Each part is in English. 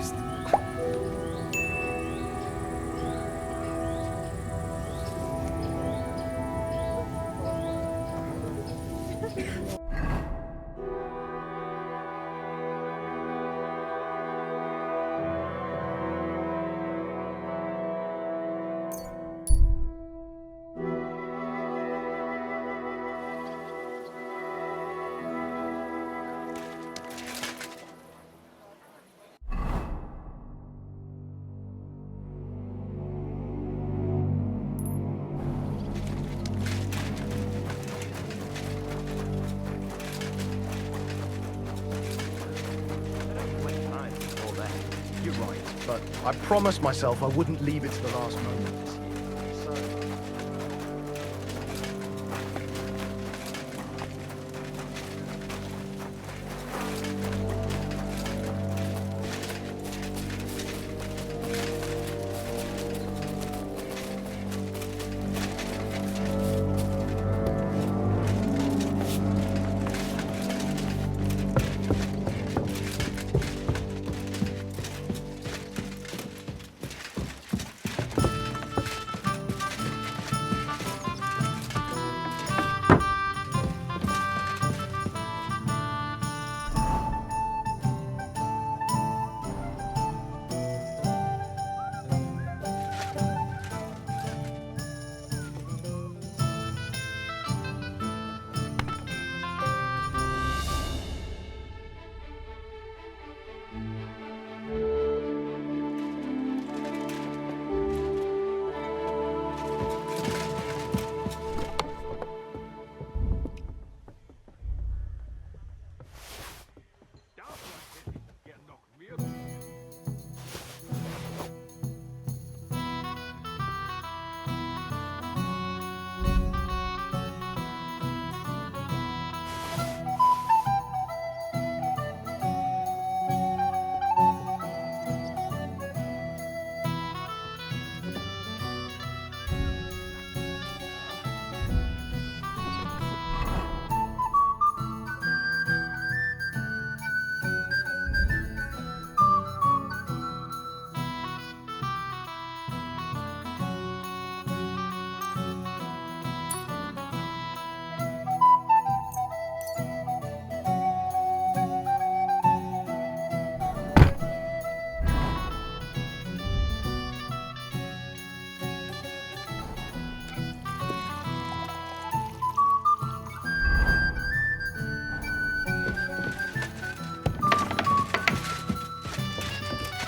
Christ. But I promised myself I wouldn't leave it to the last moment. So...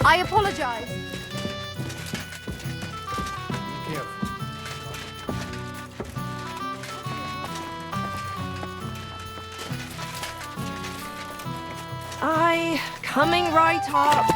I apologize. Coming right up.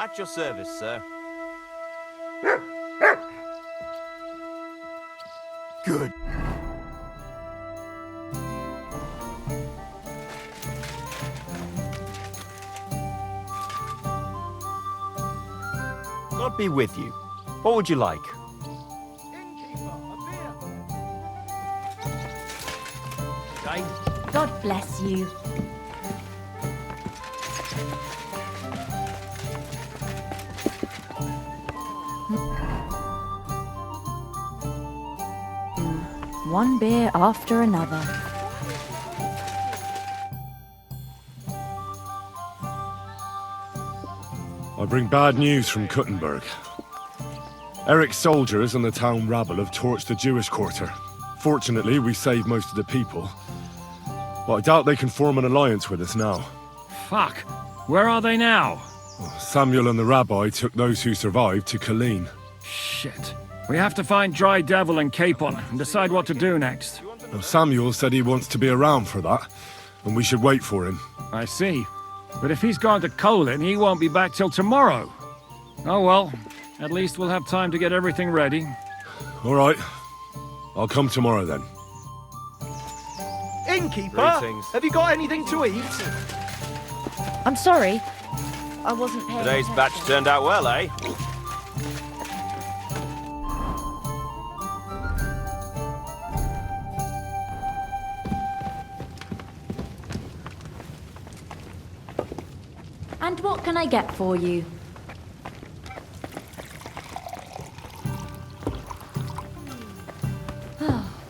At your service, sir. Good. God be with you. What would you like? God bless you. One beer after another. I bring bad news from Kuttenberg. Eric's soldiers and the town rabble have torched the Jewish quarter. Fortunately, we saved most of the people. But I doubt they can form an alliance with us now. Fuck. Where are they now? Samuel and the rabbi took those who survived to Colleen. Shit. We have to find Dry Devil and Capon and decide what to do next. Now, Samuel said he wants to be around for that, and we should wait for him. I see. But if he's gone to Colin, he won't be back till tomorrow. Oh well. At least we'll have time to get everything ready. All right. I'll come tomorrow then. Innkeeper, Greetings. have you got anything to eat? I'm sorry. I wasn't paying Today's attention. batch turned out well, eh? And what can I get for you?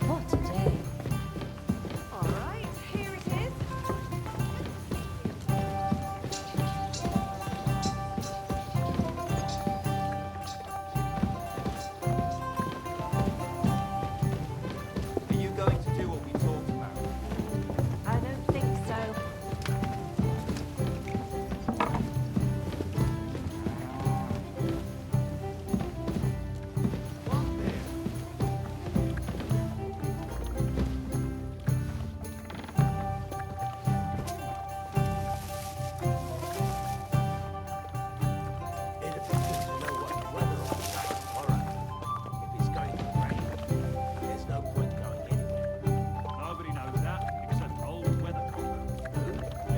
What a day. Alright, here it is. Are you going to do what we talked about? I don't think so. Nobody knows that, except old Weathercock.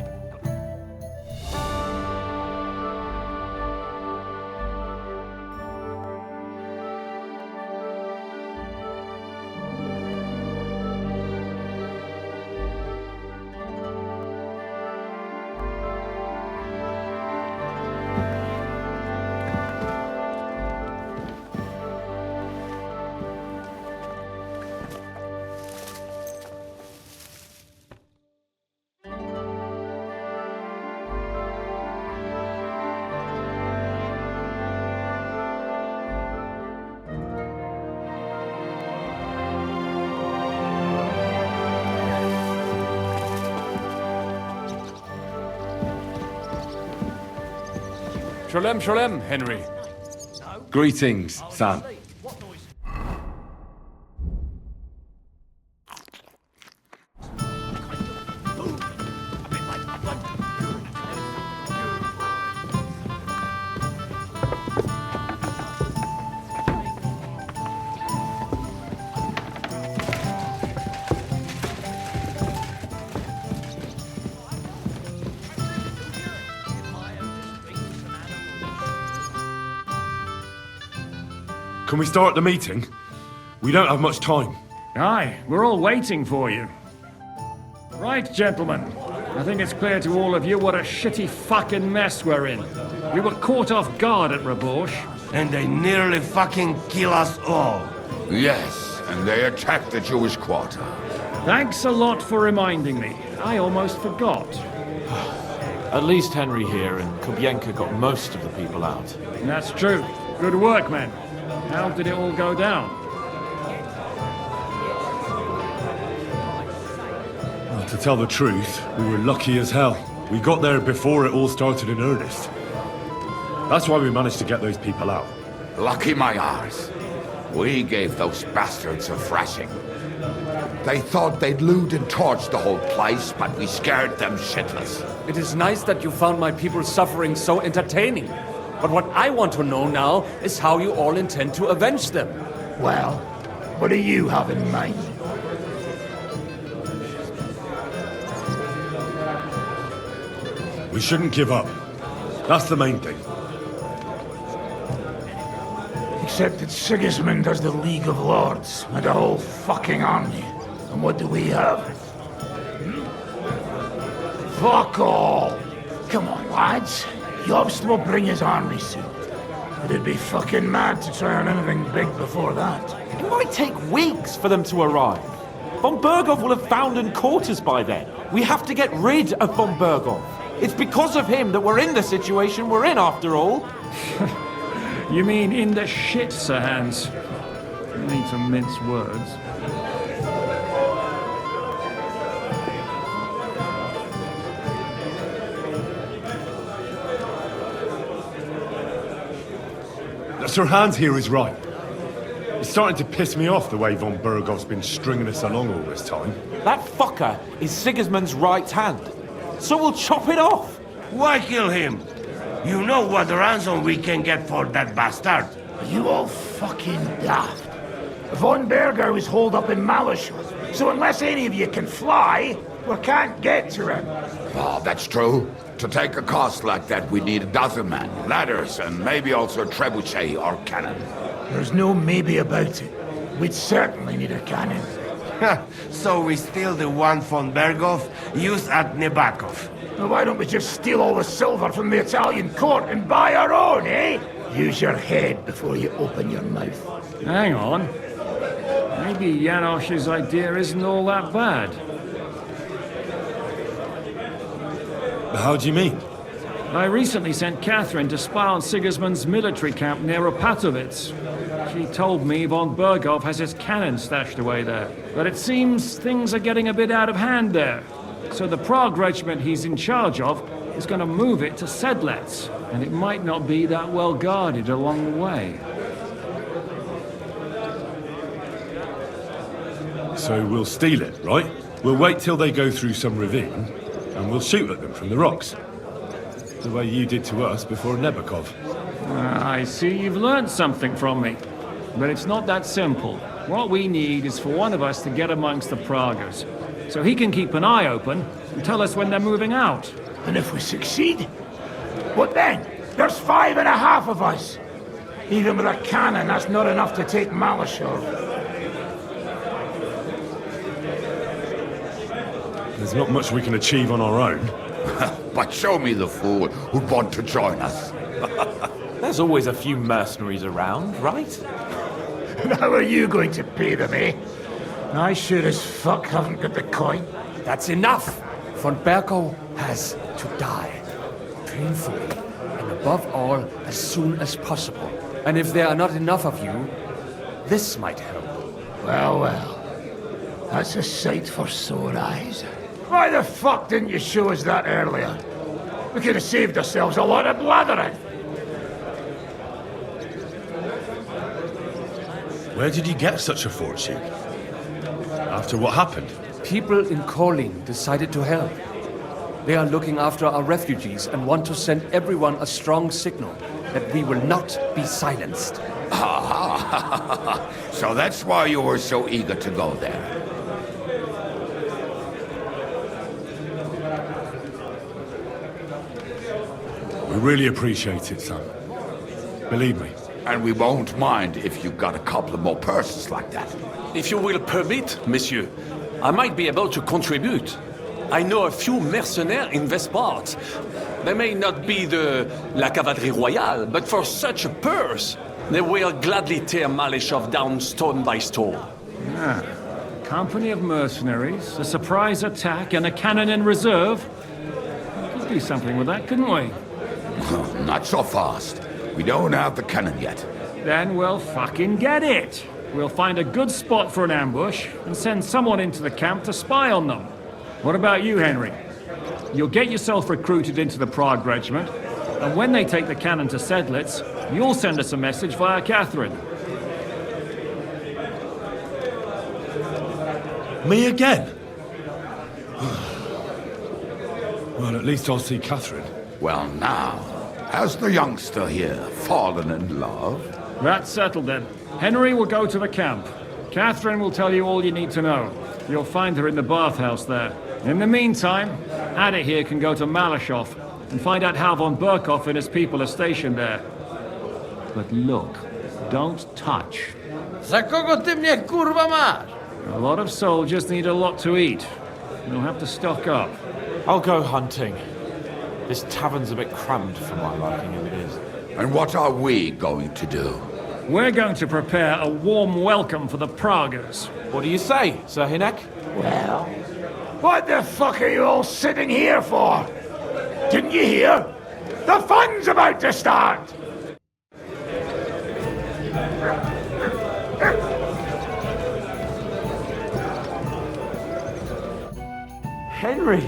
Shalom, shalom, Henry. Greetings, Sam. Can we start the meeting? We don't have much time. Aye, we're all waiting for you. Right, gentlemen. I think it's clear to all of you what a shitty fucking mess we're in. We were caught off guard at Rabosh. And they nearly fucking kill us all. Yes, and they attacked the Jewish quarter. Thanks a lot for reminding me. I almost forgot. At least Henry here and Kubienka got most of the people out. That's true. Good work, men. How did it all go down? Well, to tell the truth, we were lucky as hell. We got there before it all started in earnest. That's why we managed to get those people out. Lucky my arse. We gave those bastards a thrashing. They thought they'd loot and torch the whole place, but we scared them shitless. It is nice that you found my people's suffering so entertaining. But what I want to know now is how you all intend to avenge them. Well, what do you have in mind? We shouldn't give up. That's the main thing. Except that Sigismund has the League of Lords and a whole fucking army. And what do we have? Fuck all! Come on, lads. Jobst will bring his army soon. But it'd be fucking mad to try on anything big before that. It might take weeks for them to arrive. Von Berghoff will have found and caught us by then. We have to get rid of Von Berghoff. It's because of him that we're in the situation we're in, after all. You mean in the shit, Sir Hans? You need to mince words. Sir Hans here is right. It's starting to piss me off the way von Bergov's been stringing us along all this time. That fucker is Sigismund's right hand. So we'll chop it off. Why kill him? You know what ransom we can get for that bastard. Are you all fucking daft? Von Berger was holed up in Malishov, so unless any of you can fly, we can't get to him. Oh, that's true. To take a cost like that, we need a dozen men, ladders, and maybe also a trebuchet or cannon. There's no maybe about it. We'd certainly need a cannon. So we steal the one von Bergov used at Nebakov. Well, why don't we just steal all the silver from the Italian court and buy our own, eh? Use your head before you open your mouth. Hang on. Maybe Janosch's idea isn't all that bad. How do you mean? I recently sent Katherine to spy on Sigismund's military camp near Opatovitz. She told me von Bergov has his cannon stashed away there. But it seems things are getting a bit out of hand there. So the Prague regiment he's in charge of is going to move it to Sedletz. And it might not be that well guarded along the way. So we'll steal it, right? We'll wait till they go through some ravine, and we'll shoot at them from the rocks. The way you did to us before Nebakov. I see you've learned something from me. But it's not that simple. What we need is for one of us to get amongst the Praguers, so he can keep an eye open and tell us when they're moving out. And if we succeed, what then? There's 5.5 of us. Even with a cannon, that's not enough to take Malishov. There's not much we can achieve on our own. But show me the fool who'd want to join us. There's always a few mercenaries around, right? And how are you going to pay them, eh? I sure as fuck haven't got the coin. That's enough! Von Bergov has to die. Painfully. And above all, as soon as possible. And if there are not enough of you, this might help. Well, well. That's a sight for sore eyes. Why the fuck didn't you show us that earlier? We could have saved ourselves a lot of blathering. Where did you get such a fortune? After what happened? People in Kolin decided to help. They are looking after our refugees and want to send everyone a strong signal that we will not be silenced. So that's why you were so eager to go there. We really appreciate it, son. Believe me. And we won't mind if you've got a couple of more persons like that. If you will permit, monsieur, I might be able to contribute. I know a few mercenaires in this part. They may not be la cavalerie royale, but for such a purse, they will gladly tear Malishov down stone by stone. Ah, company of mercenaries, a surprise attack, and a cannon in reserve. We could do something with that, couldn't we? Not so fast. We don't have the cannon yet. Then we'll fucking get it. We'll find a good spot for an ambush and send someone into the camp to spy on them. What about you, Henry? You'll get yourself recruited into the Prague regiment, and when they take the cannon to Sedletz, you'll send us a message via Katherine. Me again? Well, at least I'll see Katherine. Well, now, has the youngster here fallen in love? That's settled then. Henry will go to the camp. Katherine will tell you all you need to know. You'll find her in the bathhouse there. In the meantime, Ada here can go to Malishov and find out how von Berkov and his people are stationed there. But look, don't touch. Za kogo ty mnie kurwa masz? A lot of soldiers need a lot to eat. You'll have to stock up. I'll go hunting. This tavern's a bit cramped for my liking as it is. And what are we going to do? We're going to prepare a warm welcome for the Praguers. What do you say, Sir Hinek? Well, what the fuck are you all sitting here for? Didn't you hear? The fun's about to start! Henry,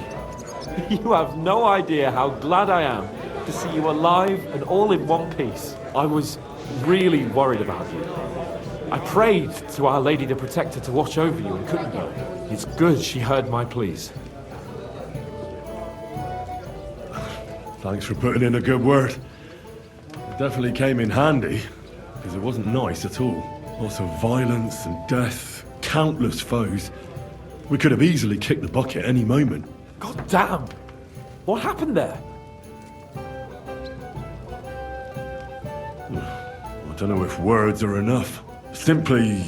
you have no idea how glad I am to see you alive and all in one piece. I was really worried about you. I prayed to Our Lady the Protector to watch over you in Kuttenberg. It's good she heard my pleas. Thanks for putting in a good word. It definitely came in handy, because it wasn't nice at all. Lots of violence and death, countless foes. We could have easily kicked the bucket any moment. God damn! What happened there? I don't know if words are enough. Simply,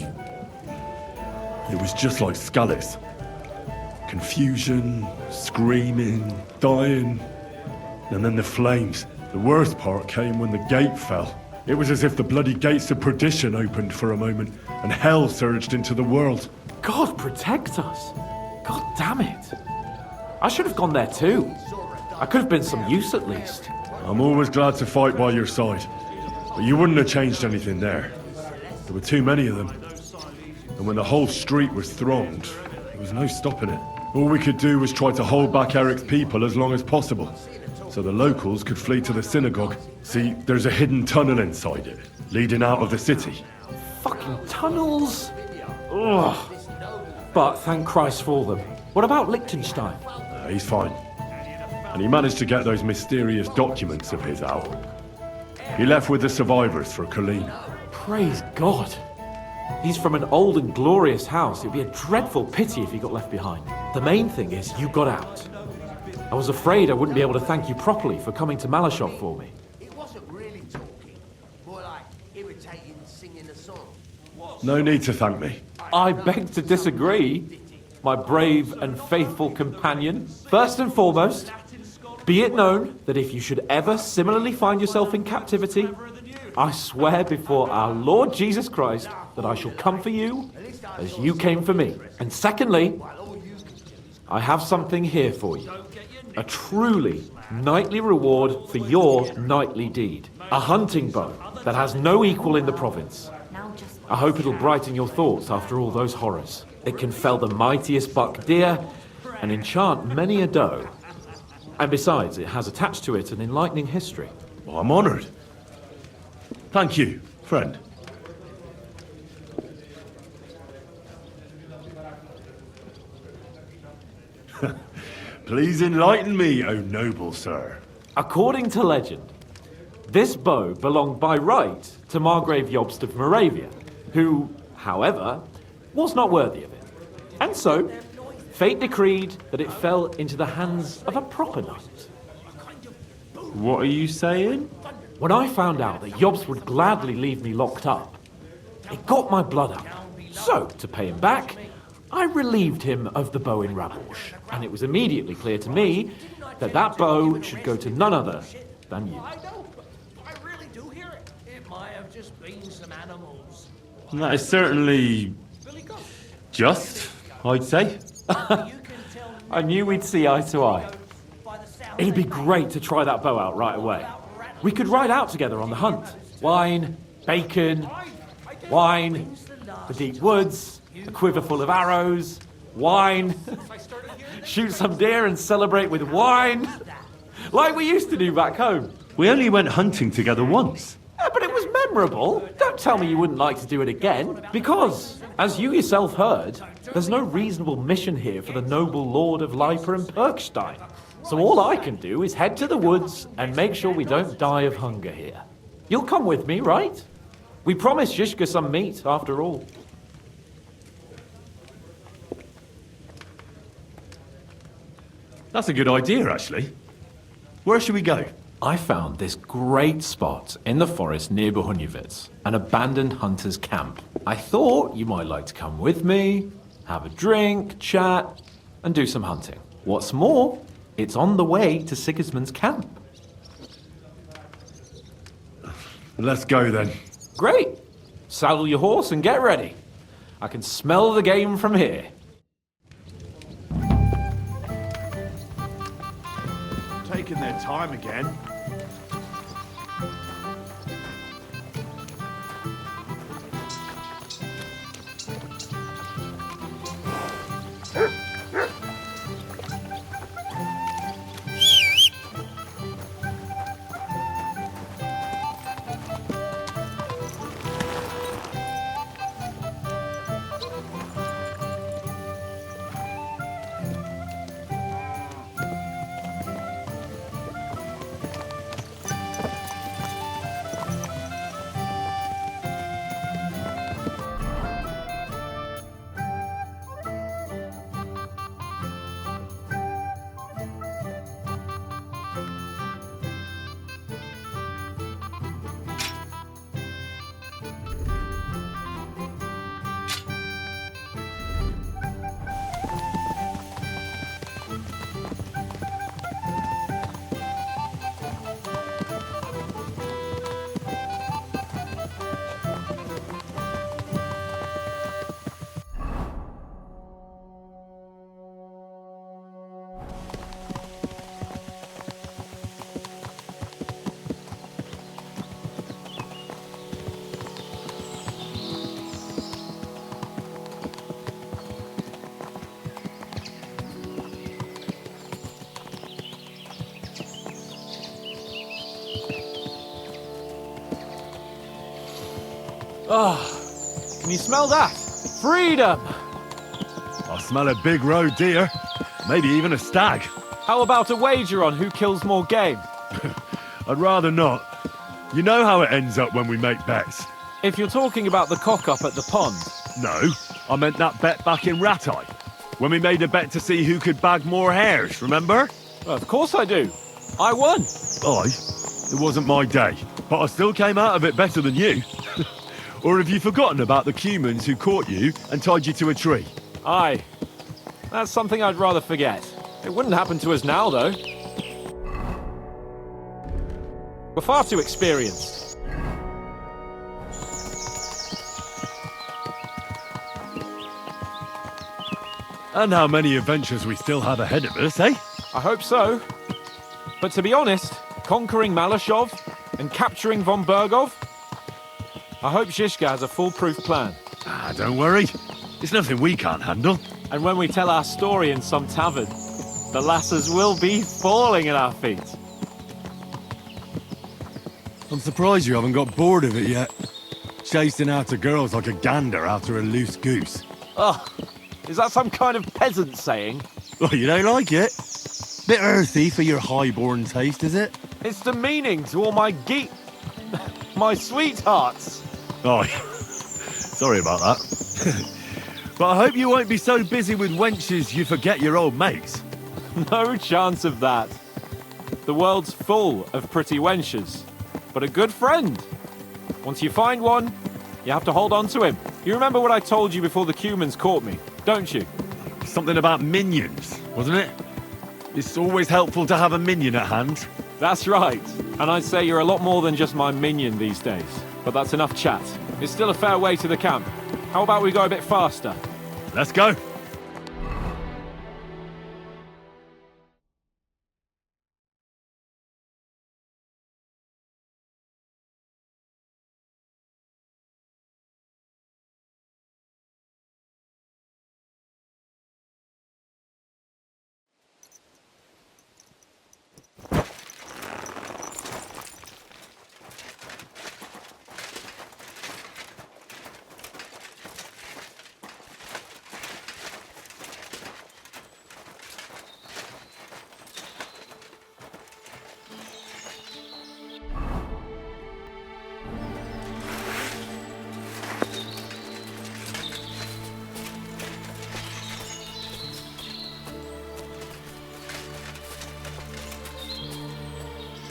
it was just like Skalitz. Confusion, screaming, dying, and then the flames. The worst part came when the gate fell. It was as if the bloody gates of perdition opened for a moment, and hell surged into the world. God protect us! God damn it! I should have gone there too. I could have been some use at least. I'm always glad to fight by your side, but you wouldn't have changed anything there. There were too many of them. And when the whole street was thronged, there was no stopping it. All we could do was try to hold back Eric's people as long as possible, so the locals could flee to the synagogue. See, there's a hidden tunnel inside it, leading out of the city. Fucking tunnels! Ugh. But thank Christ for them. What about Liechtenstein? He's fine. And he managed to get those mysterious documents of his out. He left with the survivors for Colleen. Praise God. He's from an old and glorious house. It'd be a dreadful pity if he got left behind. The main thing is you got out. I was afraid I wouldn't be able to thank you properly for coming to Malashov for me. It wasn't really talking, more like irritating singing a song. No need to thank me. I beg to disagree, my brave and faithful companion. First and foremost, be it known that if you should ever similarly find yourself in captivity, I swear before our Lord Jesus Christ that I shall come for you as you came for me. And secondly, I have something here for you. A truly knightly reward for your knightly deed. A hunting bow that has no equal in the province. I hope it'll brighten your thoughts after all those horrors. It can fell the mightiest buck deer and enchant many a doe. And besides, it has attached to it an enlightening history. Well, I'm honored. Thank you, friend. Please enlighten me, O noble sir. According to legend, this bow belonged by right to Margrave Jobst of Moravia, who, however, was not worthy of it. And so, fate decreed that it fell into the hands of a proper knight. What are you saying? When I found out that Jobst would gladly leave me locked up, it got my blood up. So, to pay him back, I relieved him of the bow in Rabush, and it was immediately clear to me that that bow should go to none other than you. I really do hear it. It might have just been some animals. That is certainly just, I'd say. I knew we'd see eye to eye. It'd be great to try that bow out right away. We could ride out together on the hunt. Wine, bacon, wine, the deep woods, a quiver full of arrows, wine. Shoot some deer and celebrate with wine. Like we used to do back home. We only went hunting together once. But it was memorable. Don't tell me you wouldn't like to do it again. Because, as you yourself heard, there's no reasonable mission here for the noble lord of Leiper and Perkstein. So all I can do is head to the woods and make sure we don't die of hunger here. You'll come with me, right? We promised Zizka some meat, after all. That's a good idea, actually. Where should we go? I found this great spot in the forest near Bohunjevitz, an abandoned hunter's camp. I thought you might like to come with me, have a drink, chat, and do some hunting. What's more, it's on the way to Sigismund's camp. Let's go then. Great. Saddle your horse and get ready. I can smell the game from here. Taken taking their time again. Oh, can you smell that? Freedom! I smell a big roe deer. Maybe even a stag. How about a wager on who kills more game? I'd rather not. You know how it ends up when we make bets. If you're talking about the cock-up at the pond. No, I meant that bet back in Ratai. When we made a bet to see who could bag more hares, remember? Well, of course I do. I won. It wasn't my day, but I still came out of it better than you. Or have you forgotten about the cumans who caught you and tied you to a tree? Aye. That's something I'd rather forget. It wouldn't happen to us now, though. We're far too experienced. And how many adventures we still have ahead of us, eh? I hope so. But to be honest, conquering Malashov and capturing von Bergov, I hope Zizka has a foolproof plan. Don't worry. It's nothing we can't handle. And when we tell our story in some tavern, the lasses will be falling at our feet. I'm surprised you haven't got bored of it yet. Chasing after girls like a gander after a loose goose. Oh, is that some kind of peasant saying? Well, you don't like it? Bit earthy for your high-born taste, is it? It's demeaning to all my my sweethearts. Oh, sorry about that. But I hope you won't be so busy with wenches you forget your old mates. No chance of that. The world's full of pretty wenches. But a good friend. Once you find one, you have to hold on to him. You remember what I told you before the Cumans caught me, don't you? Something about minions, wasn't it? It's always helpful to have a minion at hand. That's right. And I'd say you're a lot more than just my minion these days. But that's enough chat. It's still a fair way to the camp. How about we go a bit faster? Let's go.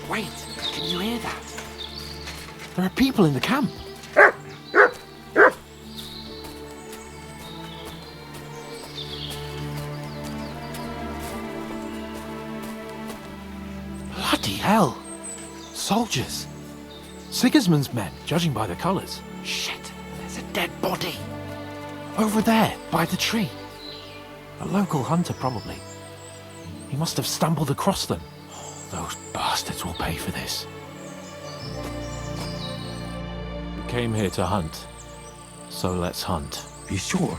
Wait, can you hear that? There are people in the camp. Bloody hell! Soldiers! Sigismund's men, judging by the colours. Shit, there's a dead body. Over there, by the tree. A local hunter, probably. He must have stumbled across them. Those bastards will pay for this. We came here to hunt, so let's hunt. Are you sure?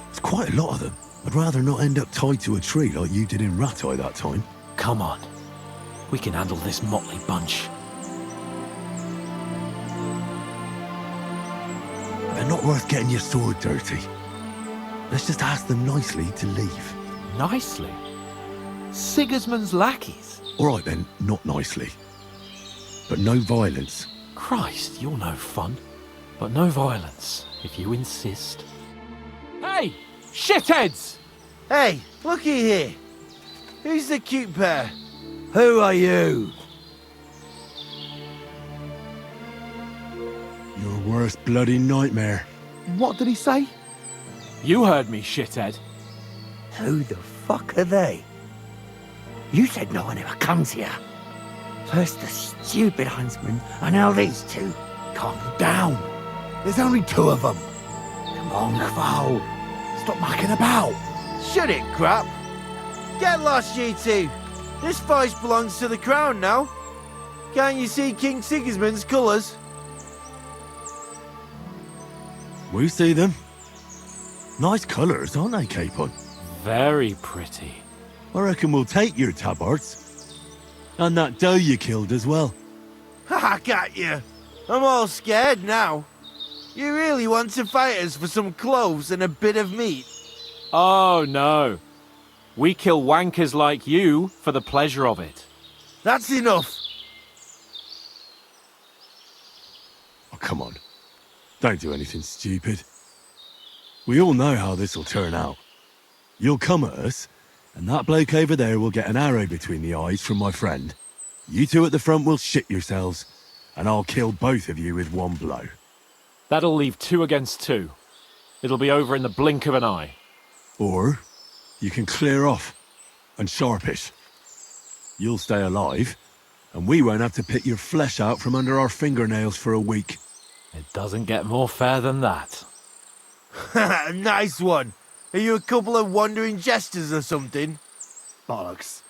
It's quite a lot of them. I'd rather not end up tied to a tree like you did in Ratai that time. Come on. We can handle this motley bunch. They're not worth getting your sword dirty. Let's just ask them nicely to leave. Nicely? Sigismund's lackeys? All right then, not nicely. But no violence. Christ, you're no fun. But no violence, if you insist. Hey! Shitheads! Hey, looky here. Who's the cute pair? Who are you? Your worst bloody nightmare. What did he say? You heard me, shithead. Who the fuck are they? You said no one ever comes here. First the stupid huntsman, and now these two. Calm down. There's only two of them. Come on, Kval. Stop mucking about. Shut it, crap. Get lost, you two. This voice belongs to the crown now. Can't you see King Sigismund's colours? We see them. Nice colours, aren't they, Capon? Very pretty. I reckon we'll take your tabards. And that doe you killed as well. Ha, got you. I'm all scared now. You really want to fight us for some cloves and a bit of meat? Oh, no. We kill wankers like you for the pleasure of it. That's enough. Oh, come on. Don't do anything stupid. We all know how this'll turn out. You'll come at us, and that bloke over there will get an arrow between the eyes from my friend. You two at the front will shit yourselves, and I'll kill both of you with one blow. That'll leave 2 against 2. It'll be over in the blink of an eye. Or you can clear off and sharpish. You'll stay alive, and we won't have to pick your flesh out from under our fingernails for a week. It doesn't get more fair than that. Nice one. Are you a couple of wandering jesters or something? Bollocks.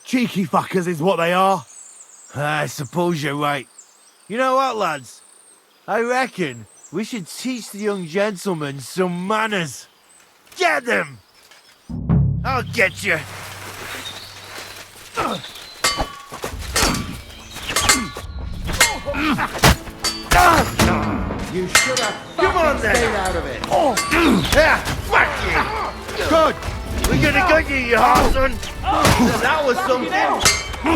Cheeky fuckers is what they are. I suppose you're right. You know what, lads? I reckon we should teach the young gentlemen some manners. Get them! I'll get you. You should have Come on then! stayed out of it. Yeah, fuck you! Good! We're gonna get you, you son! That was something! You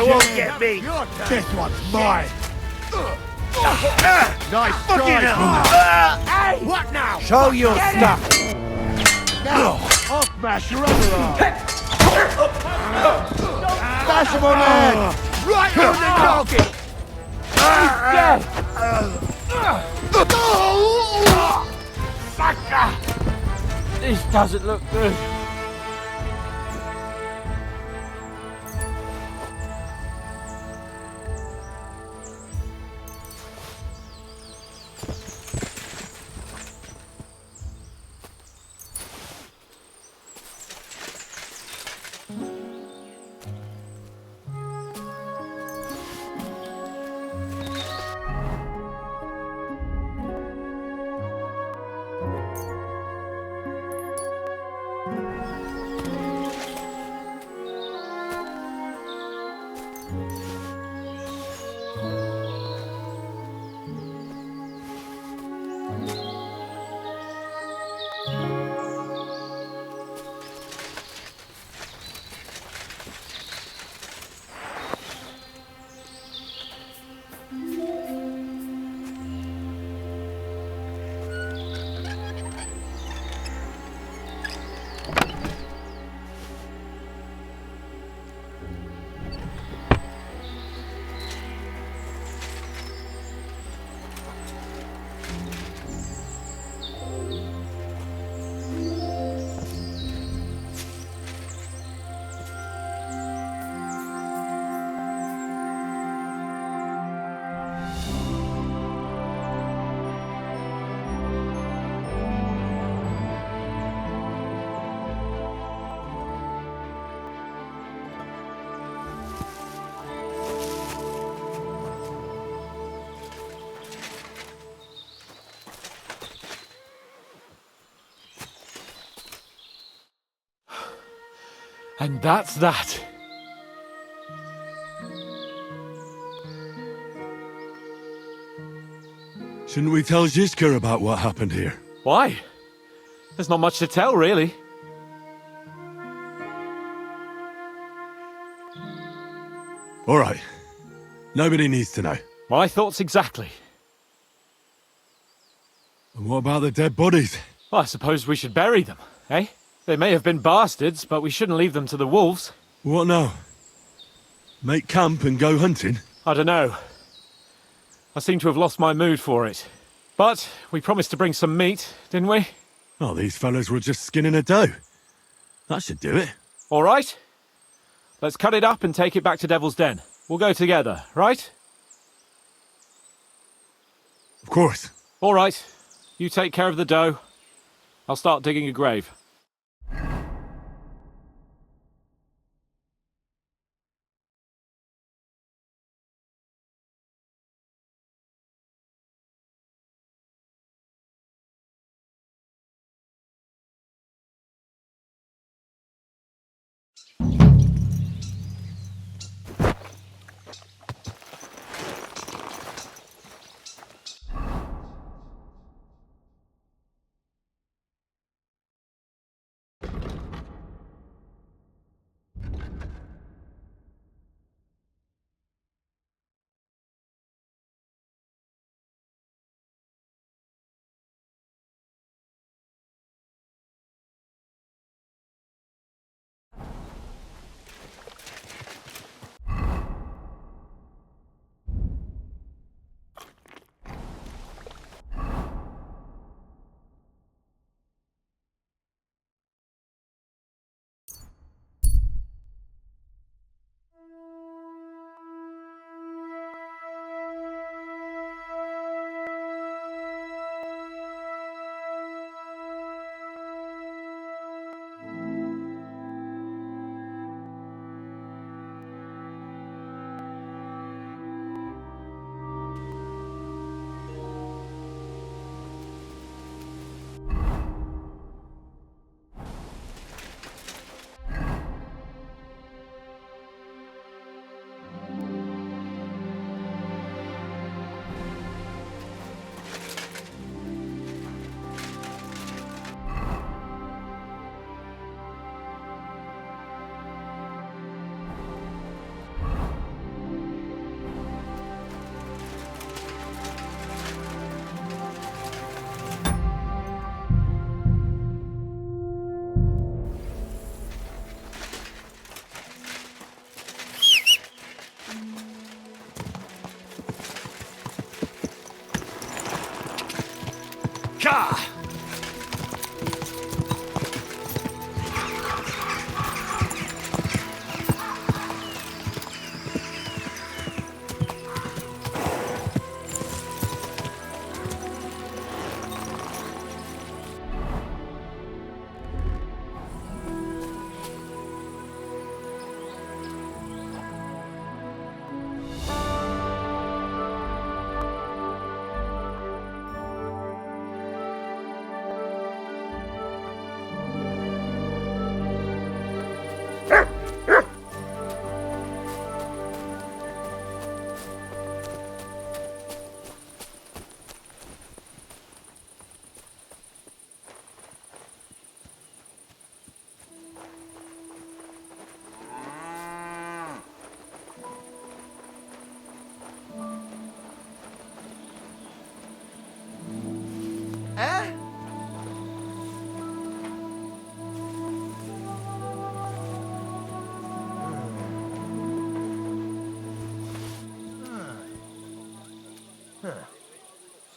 won't get me! This one's mine. Nice Fucking hell! Hey! What now? Show your stuff. Now, off mash your other arm. Bash him on the head. Right on the target. He's dead. Sucker! This doesn't look good. And that's that. Shouldn't we tell Zizka about what happened here? Why? There's not much to tell, really. All right. Nobody needs to know. My thoughts exactly. And what about the dead bodies? Well, I suppose we should bury them, eh? They may have been bastards, but we shouldn't leave them to the wolves. What now? Make camp and go hunting? I don't know. I seem to have lost my mood for it. But we promised to bring some meat, didn't we? Oh, these fellas were just skinning a doe. That should do it. All right. Let's cut it up and take it back to Devil's Den. We'll go together, right? Of course. All right. You take care of the doe. I'll start digging a grave.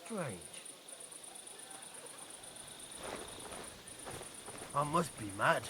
Strange. I must be mad.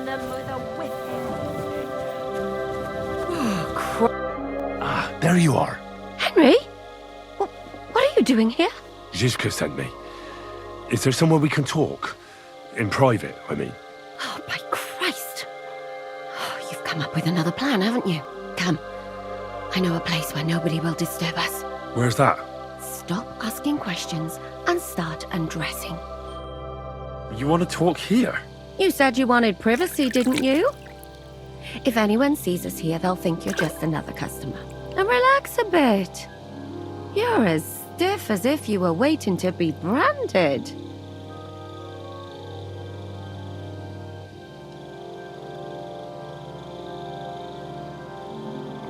them with a whipping. Ah, there you are. Henry? What are you doing here? Zizka sent me. Is there somewhere we can talk? In private, I mean. Oh, by Christ. Oh, you've come up with another plan, haven't you? Come. I know a place where nobody will disturb us. Where's that? Stop asking questions and start undressing. You want to talk here? You said you wanted privacy, didn't you? If anyone sees us here, they'll think you're just another customer. And relax a bit. You're as stiff as if you were waiting to be branded.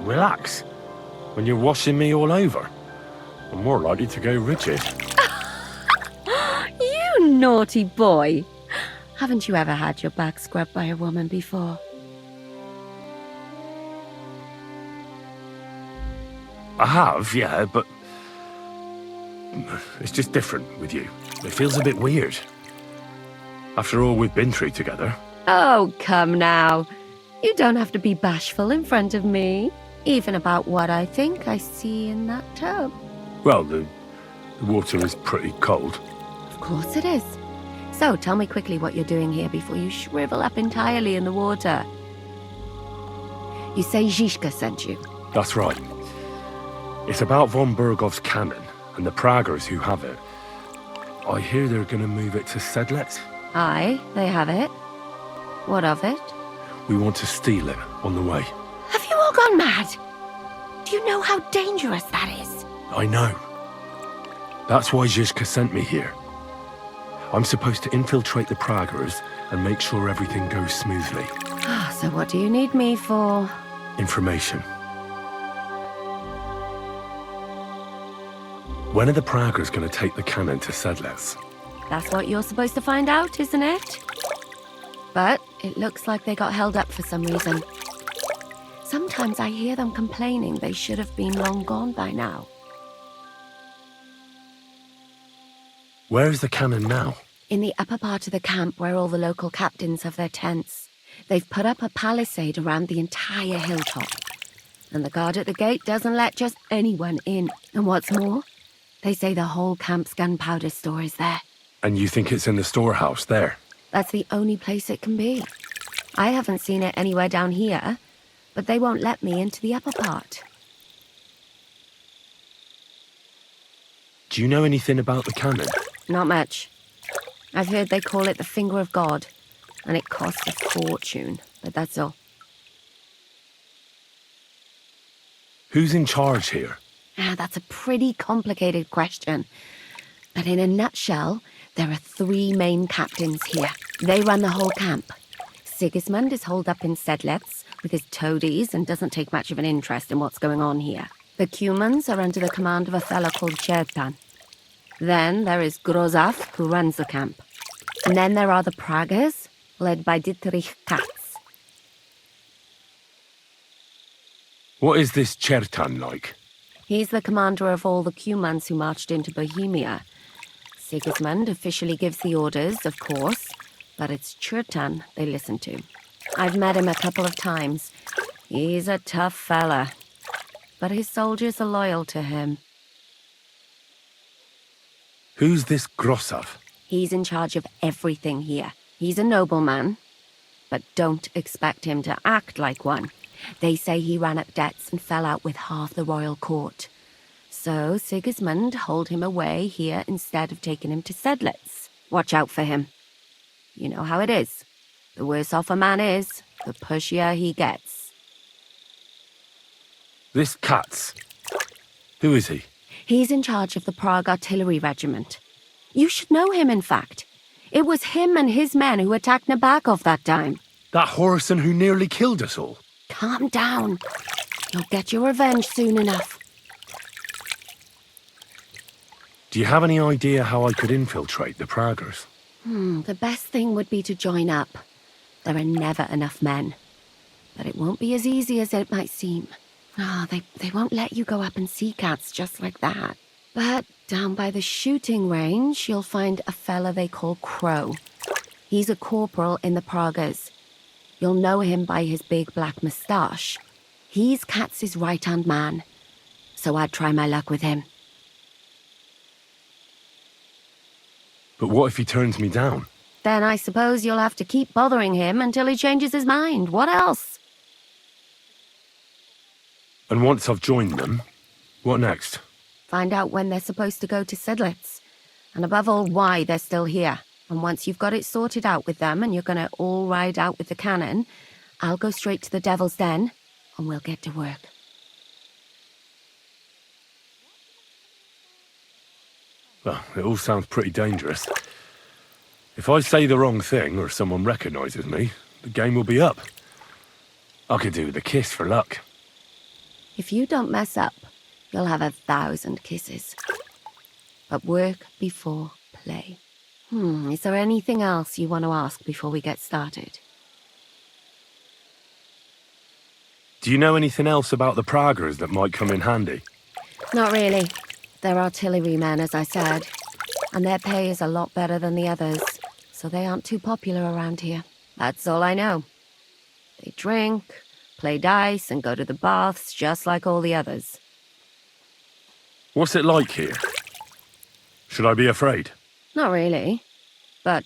Relax. When you're washing me all over. I'm more likely to go rigid. You naughty boy. Haven't you ever had your back scrubbed by a woman before? I have, yeah, but... it's just different with you. It feels a bit weird. After all we've been through together. Oh, come now. You don't have to be bashful in front of me. Even about what I think I see in that tub. Well, the water is pretty cold. Of course it is. So, tell me quickly what you're doing here before you shrivel up entirely in the water. You say Zizka sent you? That's right. It's about von Bergov's cannon and the Praggers who have it. I hear they're going to move it to Sedletz. Aye, they have it. What of it? We want to steal it on the way. Have you all gone mad? Do you know how dangerous that is? I know. That's why Zizka sent me here. I'm supposed to infiltrate the Praggers and make sure everything goes smoothly. So what do you need me for? Information. When are the Praggers going to take the cannon to Sedletz? That's what you're supposed to find out, isn't it? But it looks like they got held up for some reason. Sometimes I hear them complaining they should have been long gone by now. Where is the cannon now? In the upper part of the camp where all the local captains have their tents. They've put up a palisade around the entire hilltop. And the guard at the gate doesn't let just anyone in. And what's more, they say the whole camp's gunpowder store is there. And you think it's in the storehouse there? That's the only place it can be. I haven't seen it anywhere down here, but they won't let me into the upper part. Do you know anything about the cannon? Not much. I've heard they call it the Finger of God, and it costs a fortune, but that's all. Who's in charge here? That's a pretty complicated question. But in a nutshell, there are 3 main captains here. They run the whole camp. Sigismund is holed up in Sedletz with his toadies and doesn't take much of an interest in what's going on here. The Cumans are under the command of a fellow called Chertan. Then there is Grozaf, who runs the camp. And then there are the Praggers, led by Katz. What is this Chertan like? He's the commander of all the Cumans who marched into Bohemia. Sigismund officially gives the orders, of course, but it's Chertan they listen to. I've met him a couple of times. He's a tough fella, but his soldiers are loyal to him. Who's this Grosov? He's in charge of everything here. He's a nobleman, but don't expect him to act like one. They say he ran up debts and fell out with half the royal court. So Sigismund holed him away here instead of taking him to Sedletz. Watch out for him. You know how it is. The worse off a man is, the pushier he gets. This Katz. Who is he? He's in charge of the Prague Artillery Regiment. You should know him, in fact. It was him and his men who attacked Nabakov that time. That Horison who nearly killed us all. Calm down. You'll get your revenge soon enough. Do you have any idea how I could infiltrate the Praggers? The best thing would be to join up. There are never enough men. But it won't be as easy as it might seem. They won't let you go up and see Katz just like that. But down by the shooting range, you'll find a fella they call Crow. He's a corporal in the Praggers. You'll know him by his big black moustache. He's Katz's right-hand man, so I'd try my luck with him. But what if he turns me down? Then I suppose you'll have to keep bothering him until he changes his mind. What else? And once I've joined them, what next? Find out when they're supposed to go to Sedletz. And above all, why they're still here. And once you've got it sorted out with them and you're going to all ride out with the cannon, I'll go straight to the Devil's Den and we'll get to work. Well, it all sounds pretty dangerous. If I say the wrong thing or someone recognizes me, the game will be up. I could do with a kiss for luck. If you don't mess up, you'll have 1,000 kisses. But work before play. Is there anything else you want to ask before we get started? Do you know anything else about the Praggers that might come in handy? Not really. They're artillerymen, as I said. And their pay is a lot better than the others, so they aren't too popular around here. That's all I know. They drink, play dice, and go to the baths just like all the others. What's it like here? Should I be afraid? Not really. But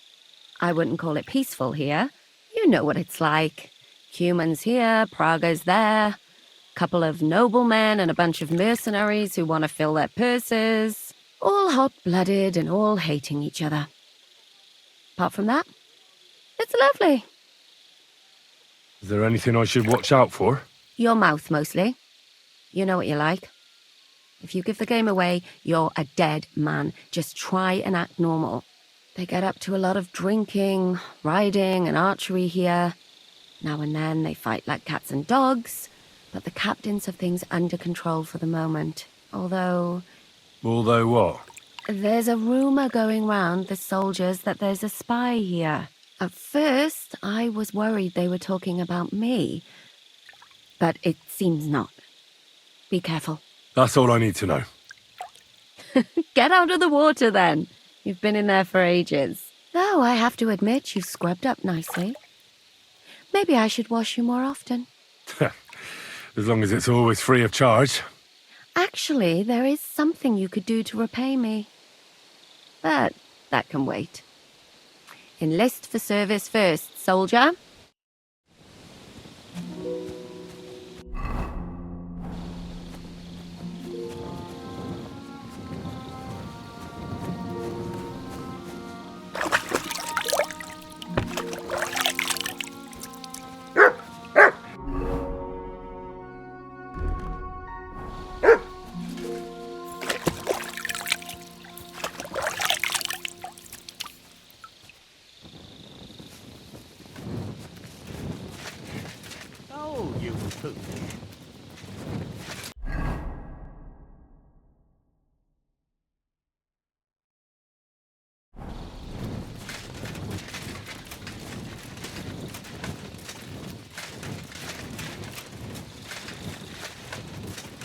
I wouldn't call it peaceful here. You know what it's like. Humans here, Praggers there. Couple of noblemen and a bunch of mercenaries who want to fill their purses. All hot-blooded and all hating each other. Apart from that, it's lovely. Is there anything I should watch out for? Your mouth, mostly. You know what you like. If you give the game away, you're a dead man. Just try and act normal. They get up to a lot of drinking, riding, and archery here. Now and then they fight like cats and dogs, but the captains have things under control for the moment. Although what? There's a rumor going round the soldiers that there's a spy here. At first, I was worried they were talking about me, but it seems not. Be careful. That's all I need to know. Get out of the water, then. You've been in there for ages. Though I have to admit you've scrubbed up nicely. Maybe I should wash you more often. As long as it's always free of charge. Actually, there is something you could do to repay me. But that can wait. Enlist for service first, soldier.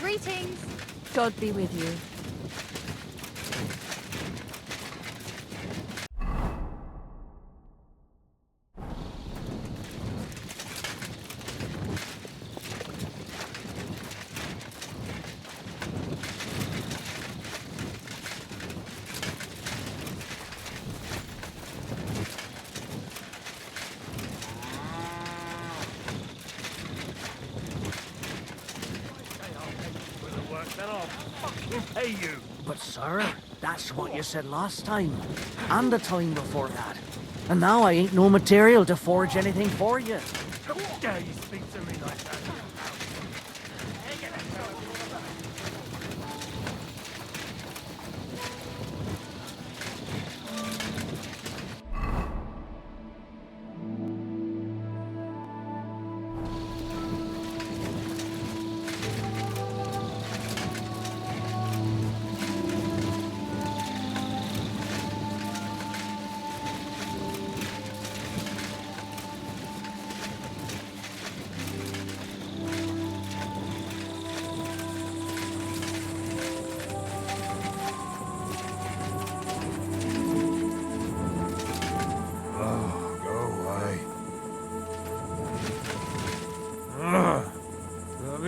Greetings. God be with you. But sir, that's what you said last time, and the time before that. And now I ain't no material to forge anything for you. How dare you speak to me like that?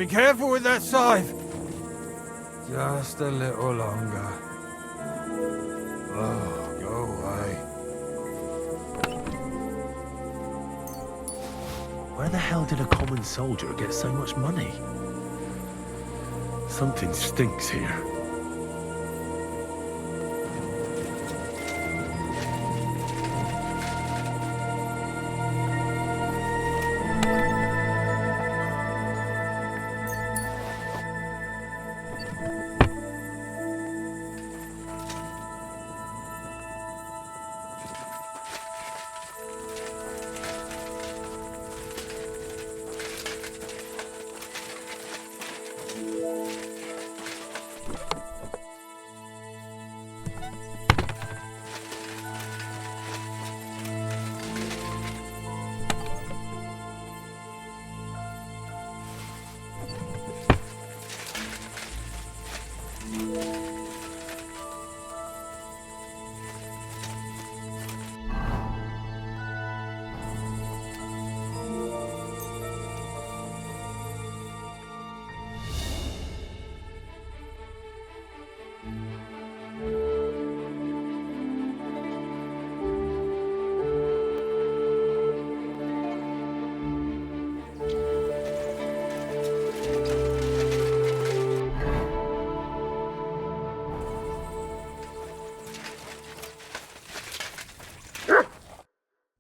Be careful with that scythe. Just a little longer. Oh, go away. Where the hell did a common soldier get so much money? Something stinks here.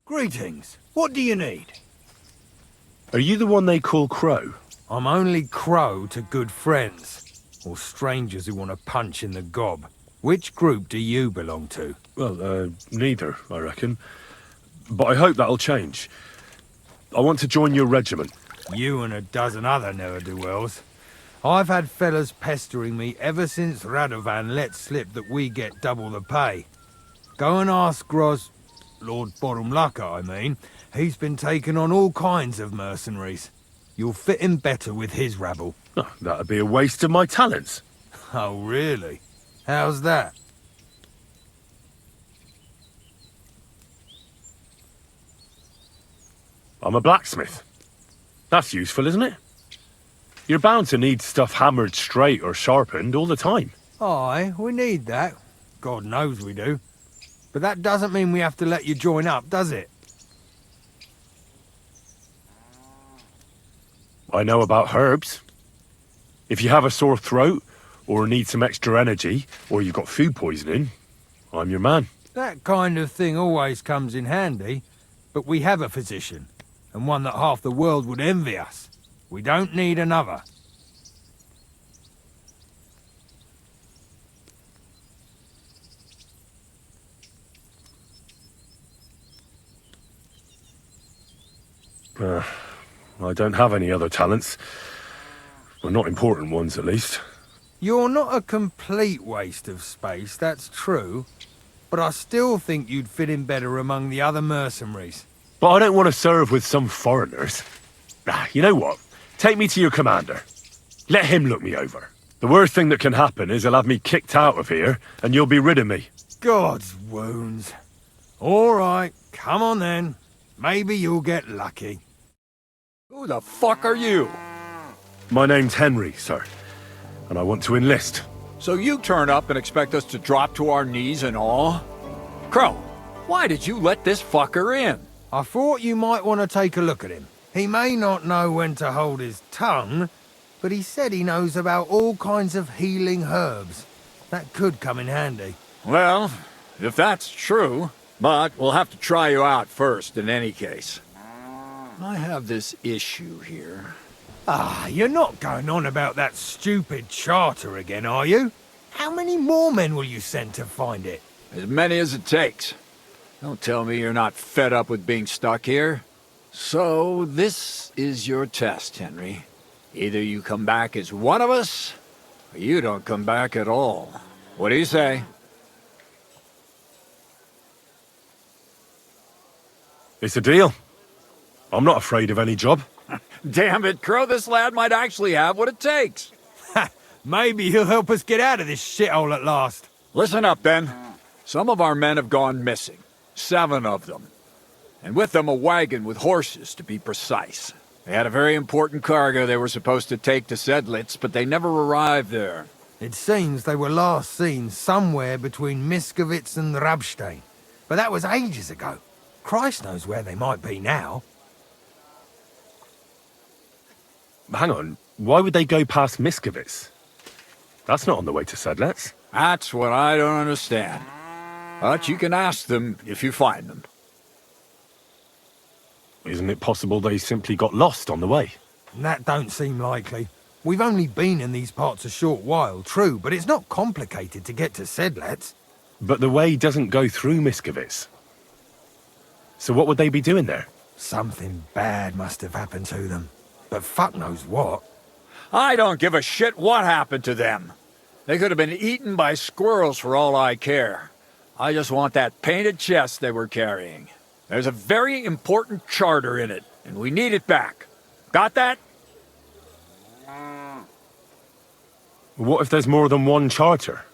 Greetings. What do you need? Are you the one they call Crow? I'm only Crow to good friends. Or strangers who want to punch in the gob. Which group do you belong to? Well, neither, I reckon. But I hope that'll change. I want to join your regiment. You and a dozen other ne'er-do-wells. I've had fellas pestering me ever since Radovan let slip that we get double the pay. Go and ask Lord Borumlaka, I mean. He's been taking on all kinds of mercenaries. You'll fit in better with his rabble. Oh, that'd be a waste of my talents. Oh, really? How's that? I'm a blacksmith. That's useful, isn't it? You're bound to need stuff hammered straight or sharpened all the time. Aye, we need that. God knows we do. But that doesn't mean we have to let you join up, does it? I know about herbs. If you have a sore throat, or need some extra energy, or you've got food poisoning, I'm your man. That kind of thing always comes in handy, but we have a physician, and one that half the world would envy us. We don't need another. I don't have any other talents. Well, not important ones, at least. You're not a complete waste of space, that's true. But I still think you'd fit in better among the other mercenaries. But I don't want to serve with some foreigners. You know what? Take me to your commander. Let him look me over. The worst thing that can happen is he'll have me kicked out of here, and you'll be rid of me. God's wounds. All right, come on then. Maybe you'll get lucky. Who the fuck are you? My name's Henry, sir, and I want to enlist. So you turn up and expect us to drop to our knees in awe? Crow, why did you let this fucker in? I thought you might want to take a look at him. He may not know when to hold his tongue, but he said he knows about all kinds of healing herbs. That could come in handy. Well, if that's true, but we'll have to try you out first in any case. I have this issue here. Ah, you're not going on about that stupid charter again, are you? How many more men will you send to find it? As many as it takes. Don't tell me you're not fed up with being stuck here. So, this is your test, Henry. Either you come back as one of us, or you don't come back at all. What do you say? It's a deal. I'm not afraid of any job. Damn it, Crow, this lad might actually have what it takes. Maybe he'll help us get out of this shithole at last. Listen up, then. Some of our men have gone missing. 7 of them. And with them a wagon with horses, to be precise. They had a very important cargo they were supposed to take to Sedletz, but they never arrived there. It seems they were last seen somewhere between Miskovitz and Rabstein. But that was ages ago. Christ knows where they might be now. Hang on, why would they go past Miskovitz? That's not on the way to Sedletz. That's what I don't understand. But you can ask them if you find them. Isn't it possible they simply got lost on the way? That don't seem likely. We've only been in these parts a short while, true, but it's not complicated to get to Sedletz. But the way doesn't go through Miskovitz. So what would they be doing there? Something bad must have happened to them. But fuck knows what. I don't give a shit what happened to them. They could have been eaten by squirrels for all I care. I just want that painted chest they were carrying. There's a very important charter in it, and we need it back. Got that? What if there's more than one charter?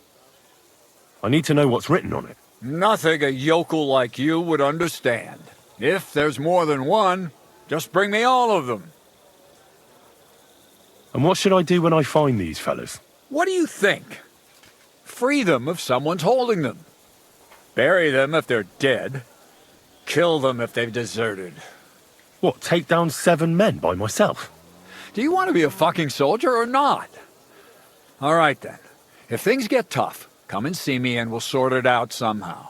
I need to know what's written on it. Nothing a yokel like you would understand. If there's more than one, just bring me all of them. And what should I do when I find these fellas? What do you think? Free them if someone's holding them. Bury them if they're dead. Kill them if they've deserted. What, take down 7 men by myself? Do you want to be a fucking soldier or not? All right then. If things get tough, come and see me and we'll sort it out somehow.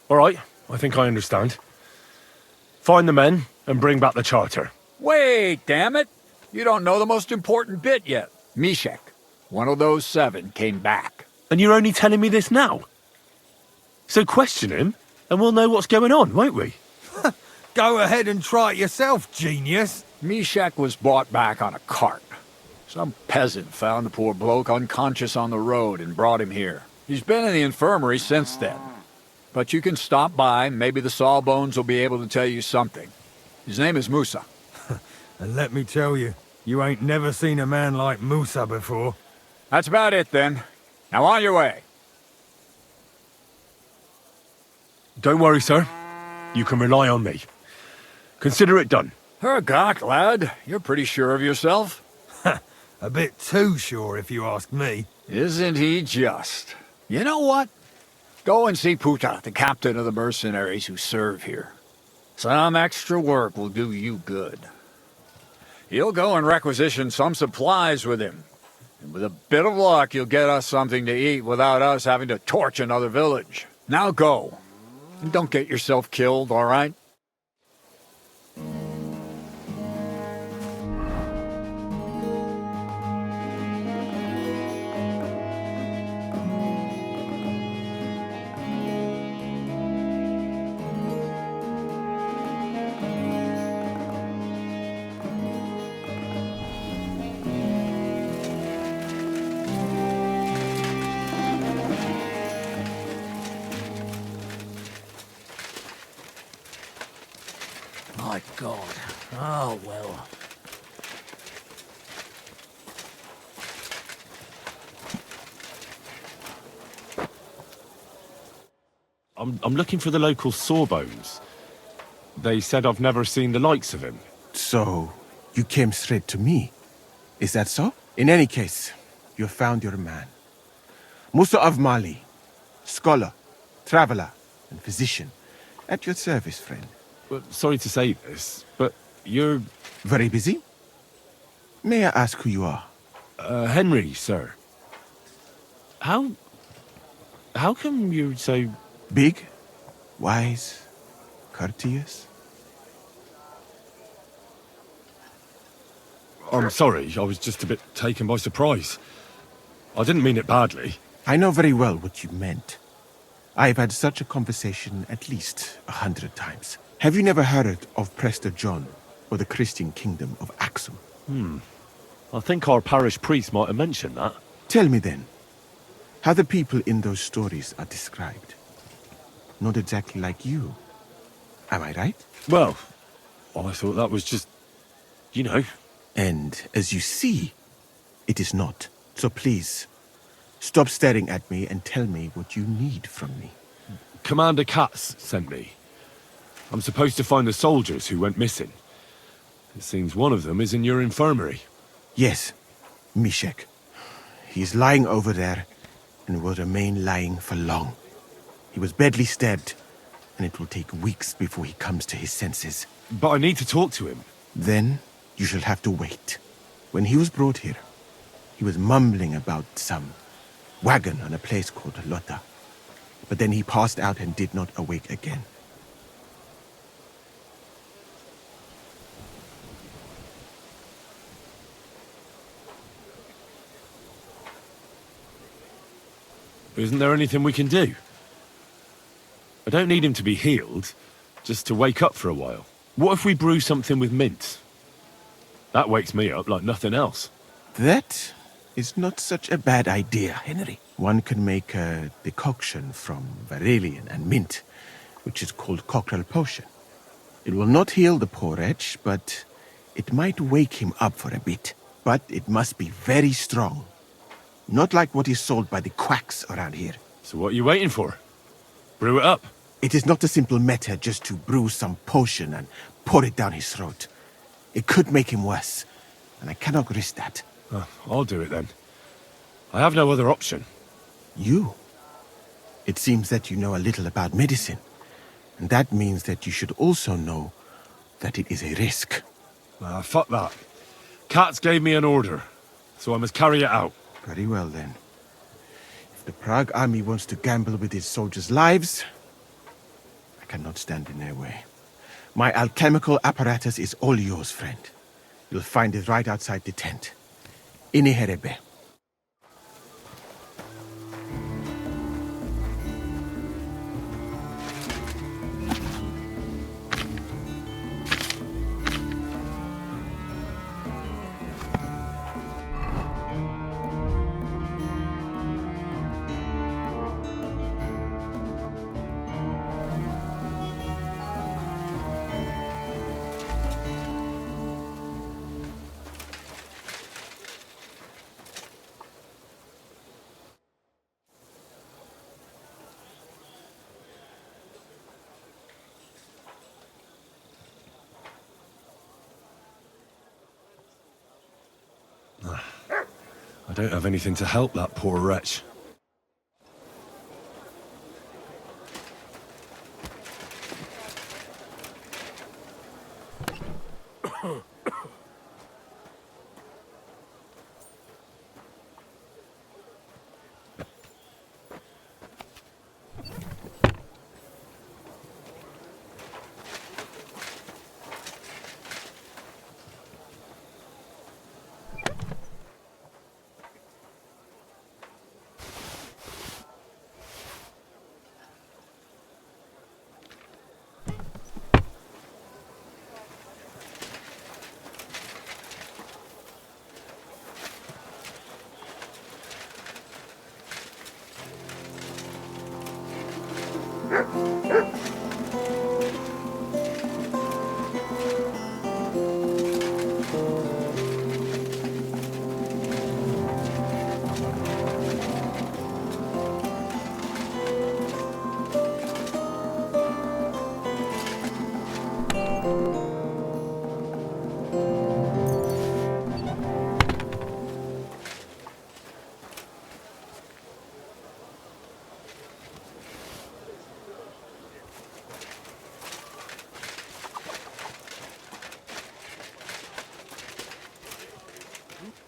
All right, I think I understand. Find the men and bring back the charter. Wait, damn it! You don't know the most important bit yet. Myshek, one of those 7, came back. And you're only telling me this now? So question him, and we'll know what's going on, won't we? Go ahead and try it yourself, genius. Myshek was brought back on a cart. Some peasant found the poor bloke unconscious on the road and brought him here. He's been in the infirmary since then. But you can stop by, maybe the Sawbones will be able to tell you something. His name is Musa. And let me tell you, you ain't never seen a man like Musa before. That's about it then. Now on your way. Don't worry, sir. You can rely on me. Consider it done. Hergott, lad. You're pretty sure of yourself. A bit too sure, if you ask me. Isn't he just? You know what? Go and see Puta, the captain of the mercenaries who serve here. Some extra work will do you good. He'll go and requisition some supplies with him. And with a bit of luck, you'll get us something to eat without us having to torch another village. Now go. And don't get yourself killed, all right? My God. Oh, well. I'm looking for the local Sawbones. They said I've never seen the likes of him. So, you came straight to me. Is that so? In any case, you found your man. Musa of Mali, scholar, traveler, and physician. At your service, friend. Well, sorry to say this, but you're... Very busy? May I ask who you are? Henry, sir. How come you're so... Big, wise, courteous? I'm sorry, I was just a bit taken by surprise. I didn't mean it badly. I know very well what you meant. I've had such a conversation at least 100 times. Have you never heard of Prester John or the Christian kingdom of Axum? I think our parish priest might have mentioned that. Tell me then, how the people in those stories are described. Not exactly like you. Am I right? Well, I thought that was just, you know. And as you see, it is not. So please, stop staring at me and tell me what you need from me. Commander Katz sent me. I'm supposed to find the soldiers who went missing. It seems one of them is in your infirmary. Yes, Myshek. He is lying over there, and will remain lying for long. He was badly stabbed, and it will take weeks before he comes to his senses. But I need to talk to him. Then you shall have to wait. When he was brought here, he was mumbling about some wagon on a place called Lota. But then he passed out and did not awake again. Isn't there anything we can do? I don't need him to be healed, just to wake up for a while. What if we brew something with mint? That wakes me up like nothing else. That is not such a bad idea, Henry. One can make a decoction from Varelian and mint, which is called Cockerel Potion. It will not heal the poor wretch, but it might wake him up for a bit. But it must be very strong. Not like what is sold by the quacks around here. So what are you waiting for? Brew it up. It is not a simple matter just to brew some potion and pour it down his throat. It could make him worse, and I cannot risk that. I'll do it then. I have no other option. You? It seems that you know a little about medicine, and that means that you should also know that it is a risk. Fuck that. Katz gave me an order, so I must carry it out. Very well then. If the Prague army wants to gamble with its soldiers' lives, I cannot stand in their way. My alchemical apparatus is all yours, friend. You'll find it right outside the tent. Ini herebe. I don't have anything to help that poor wretch.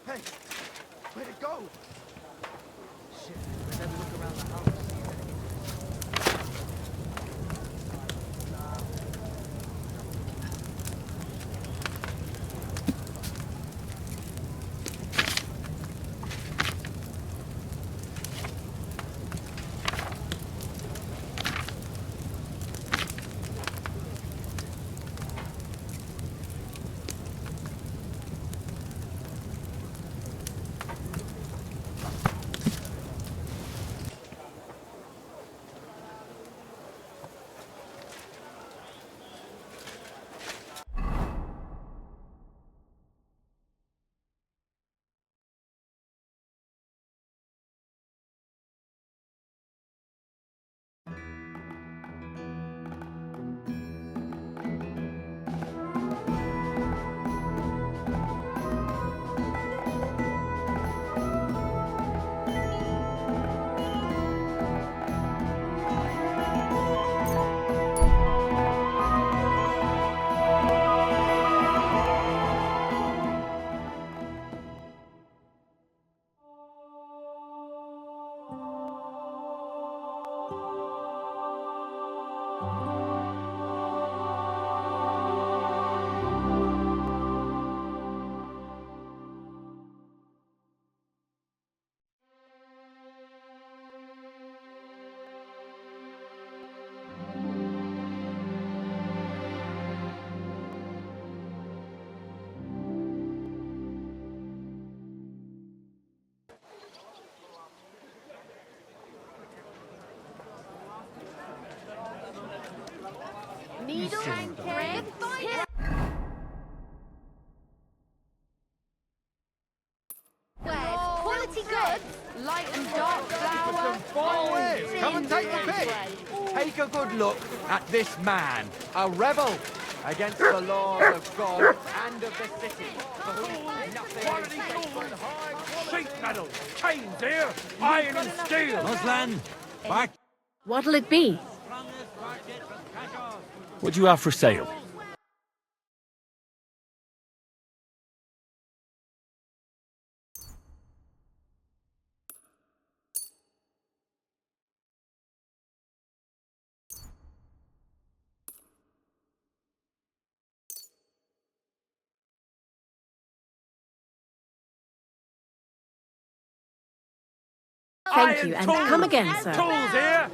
Hey, where'd it go? Shit, let's have a look around the house. Needle and thread. Quality goods, light and dark flower. Fine wares. Come and take the pick. Take a good look at this man, a rebel against the laws of God and of the city, for whom nothing is sacred. Sheet metal, chains here, iron and steel. Muslan, back. What'll it be? What do you have for sale? Thank you, and come again, sir. Tools here.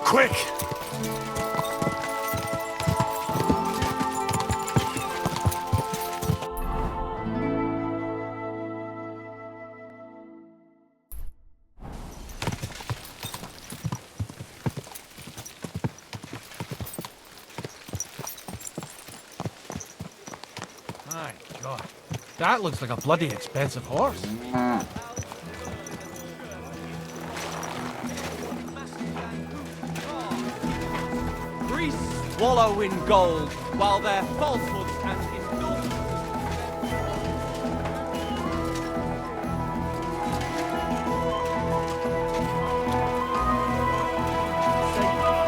Quick! My God, that looks like a bloody expensive horse. Priests wallow in gold while their falsehoods and indulgences.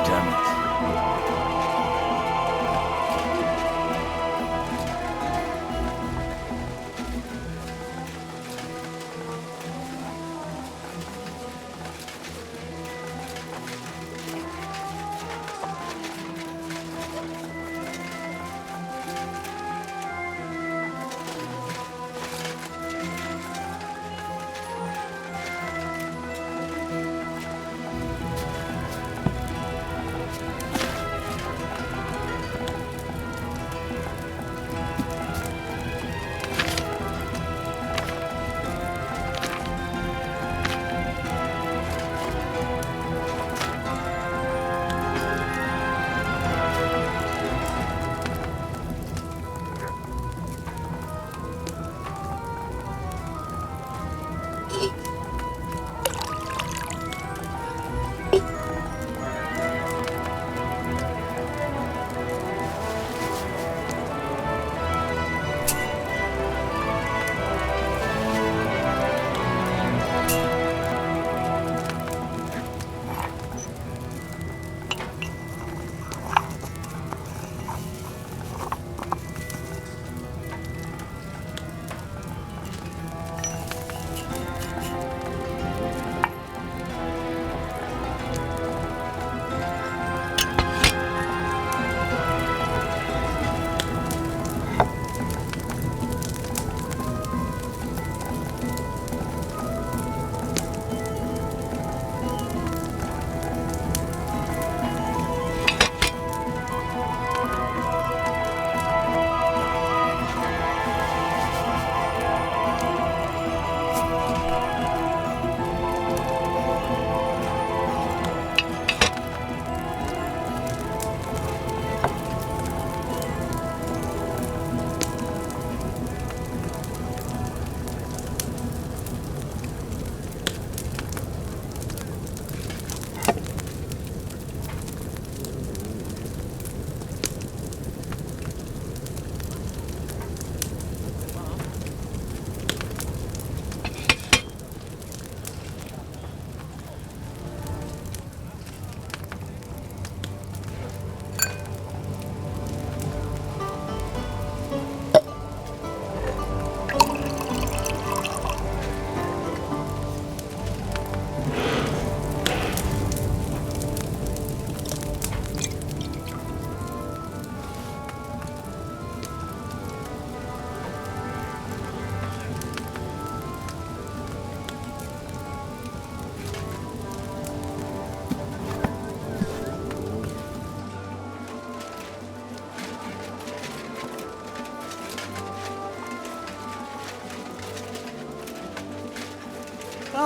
Damn it.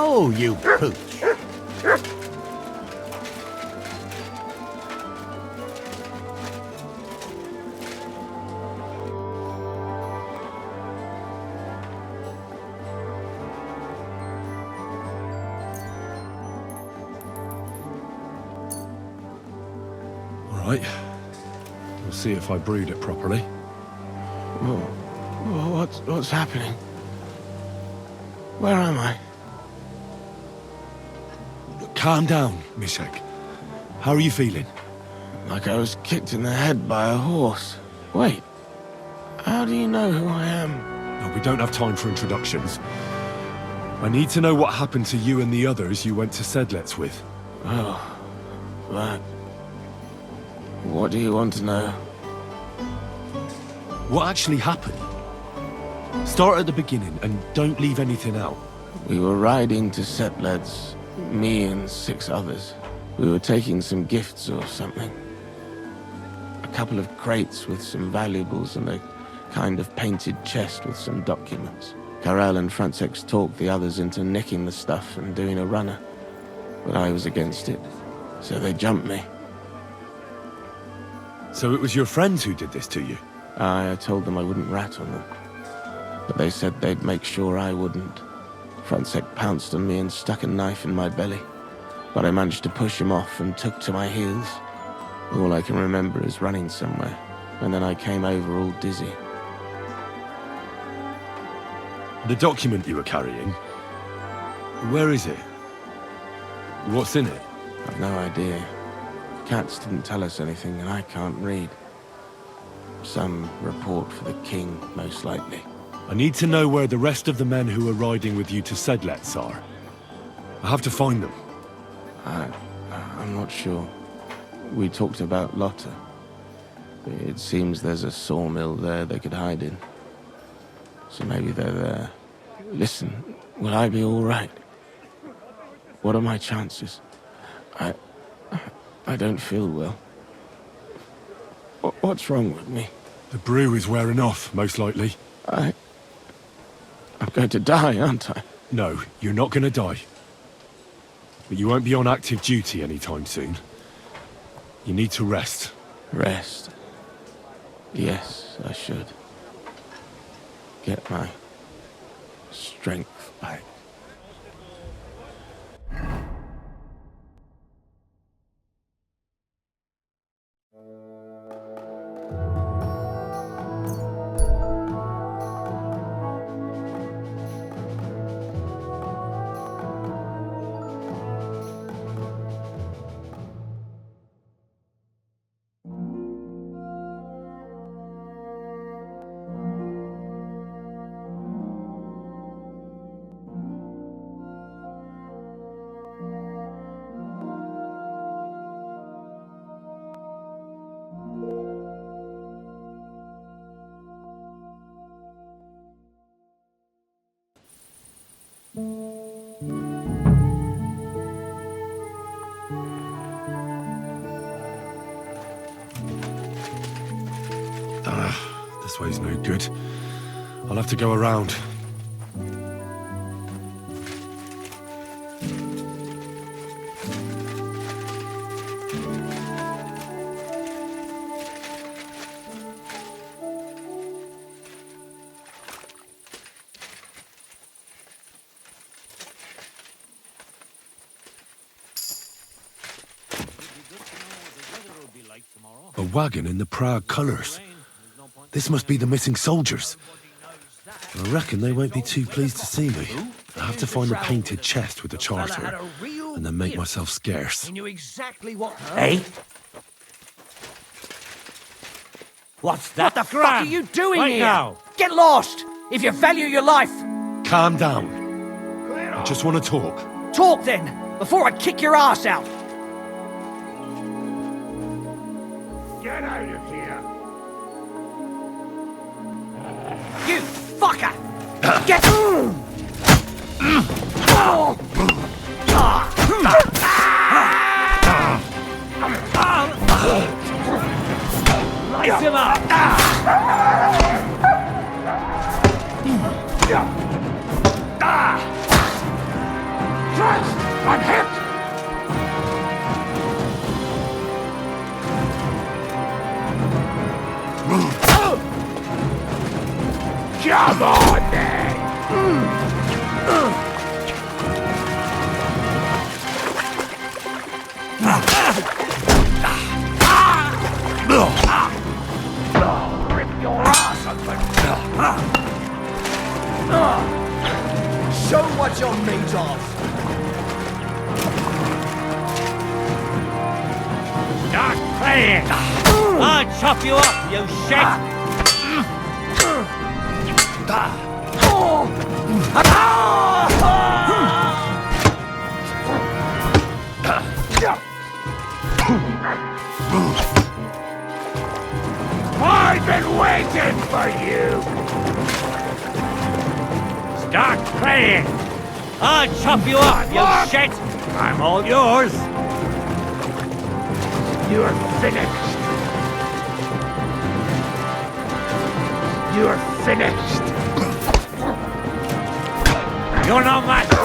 Oh, you pooch. All right. We'll see if I brewed it properly. What's happening? Where am I? Calm down, Myshek. How are you feeling? Like I was kicked in the head by a horse. Wait, how do you know who I am? No, we don't have time for introductions. I need to know what happened to you and the others you went to Sedletz with. Oh, that... What do you want to know? What actually happened? Start at the beginning and don't leave anything out. We were riding to Sedletz, me and 6 others. We were taking some gifts or something. A couple of crates with some valuables and a kind of painted chest with some documents. Cockerel and Francex talked the others into nicking the stuff and doing a runner. But I was against it, so they jumped me. So it was your friends who did this to you? I told them I wouldn't rat on them. But they said they'd make sure I wouldn't. Francex pounced on me and stuck a knife in my belly. But I managed to push him off and took to my heels. All I can remember is running somewhere, and then I came over all dizzy. The document you were carrying? Where is it? What's in it? I've no idea. Katz didn't tell us anything, and I can't read. Some report for the king, most likely. I need to know where the rest of the men who were riding with you to Sedletz are. I have to find them. I'm not sure. We talked about Lotta. It seems there's a sawmill there they could hide in. So maybe they're there. Listen, will I be all right? What are my chances? I don't feel well. What's wrong with me? The brew is wearing off, most likely. I'm going to die, aren't I? No, you're not going to die. But you won't be on active duty anytime soon. You need to rest. Rest? Yes, I should. Get my strength back. This way's no good. I'll have to go around. A wagon in the Prague colours. This must be the missing soldiers. I reckon they won't be too pleased to see me. I have to find the painted chest with the charter, and then make myself scarce. He knew exactly what... Hey? What's that? What the fuck are you doing Right here? now. Get lost, if you value your life. Calm down. I just want to talk. Talk then, before I kick your ass out. Get out of here! You fucker! Get... Light him up! Come on, then! Rip your ass open! Show what you're made of! Start playing! I'll chop you up, you shit! I've been waiting for you! Start playing! I'll chop you up, you shit! I'm all yours! You're finished! You're finished! You're no match!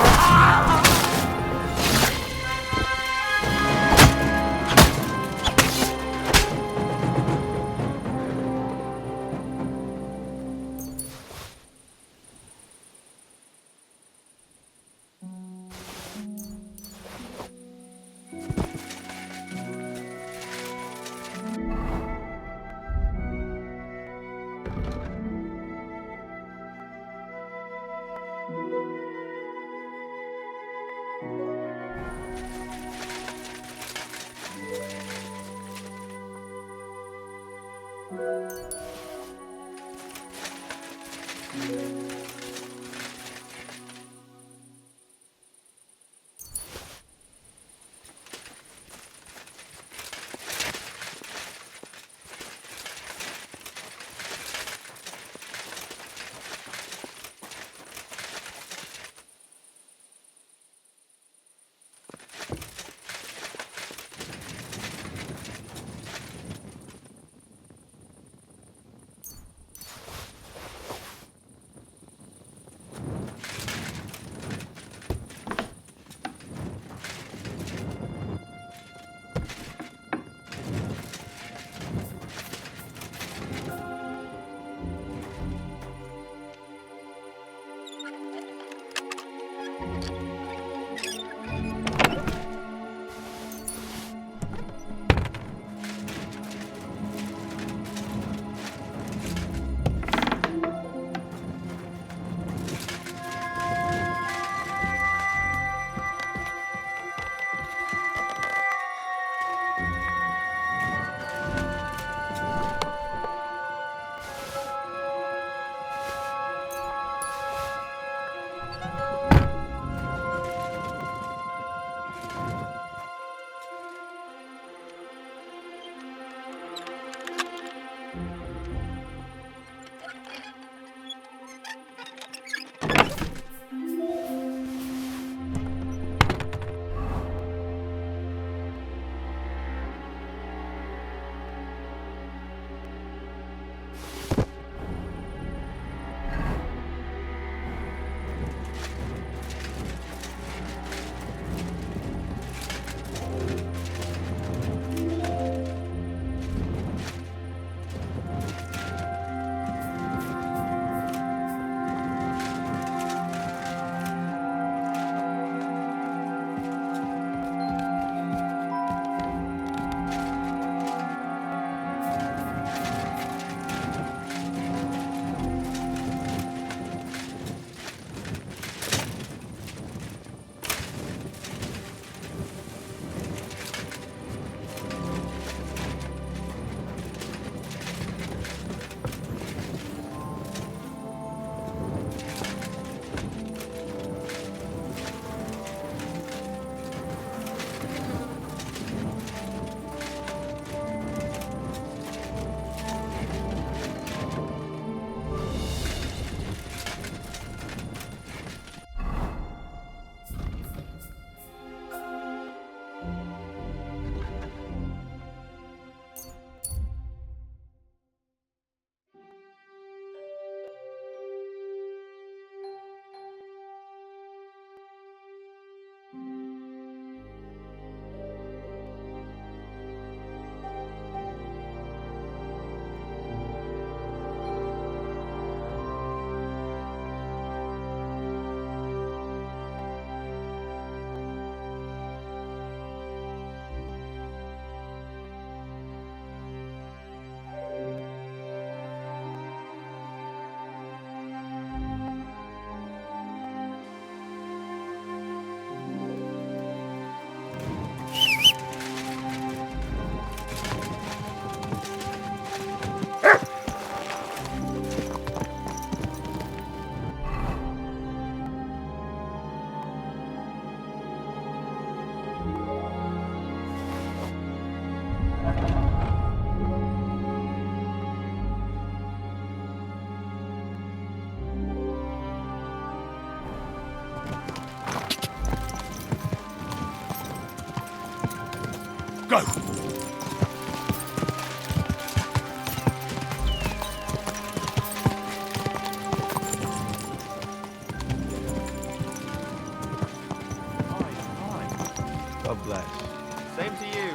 go! God bless. Same to you.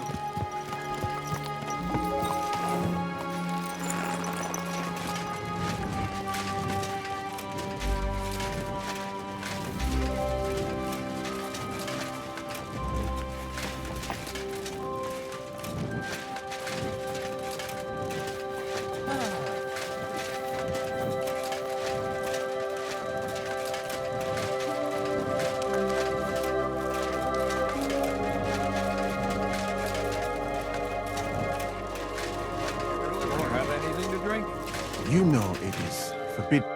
You know it is forbidden.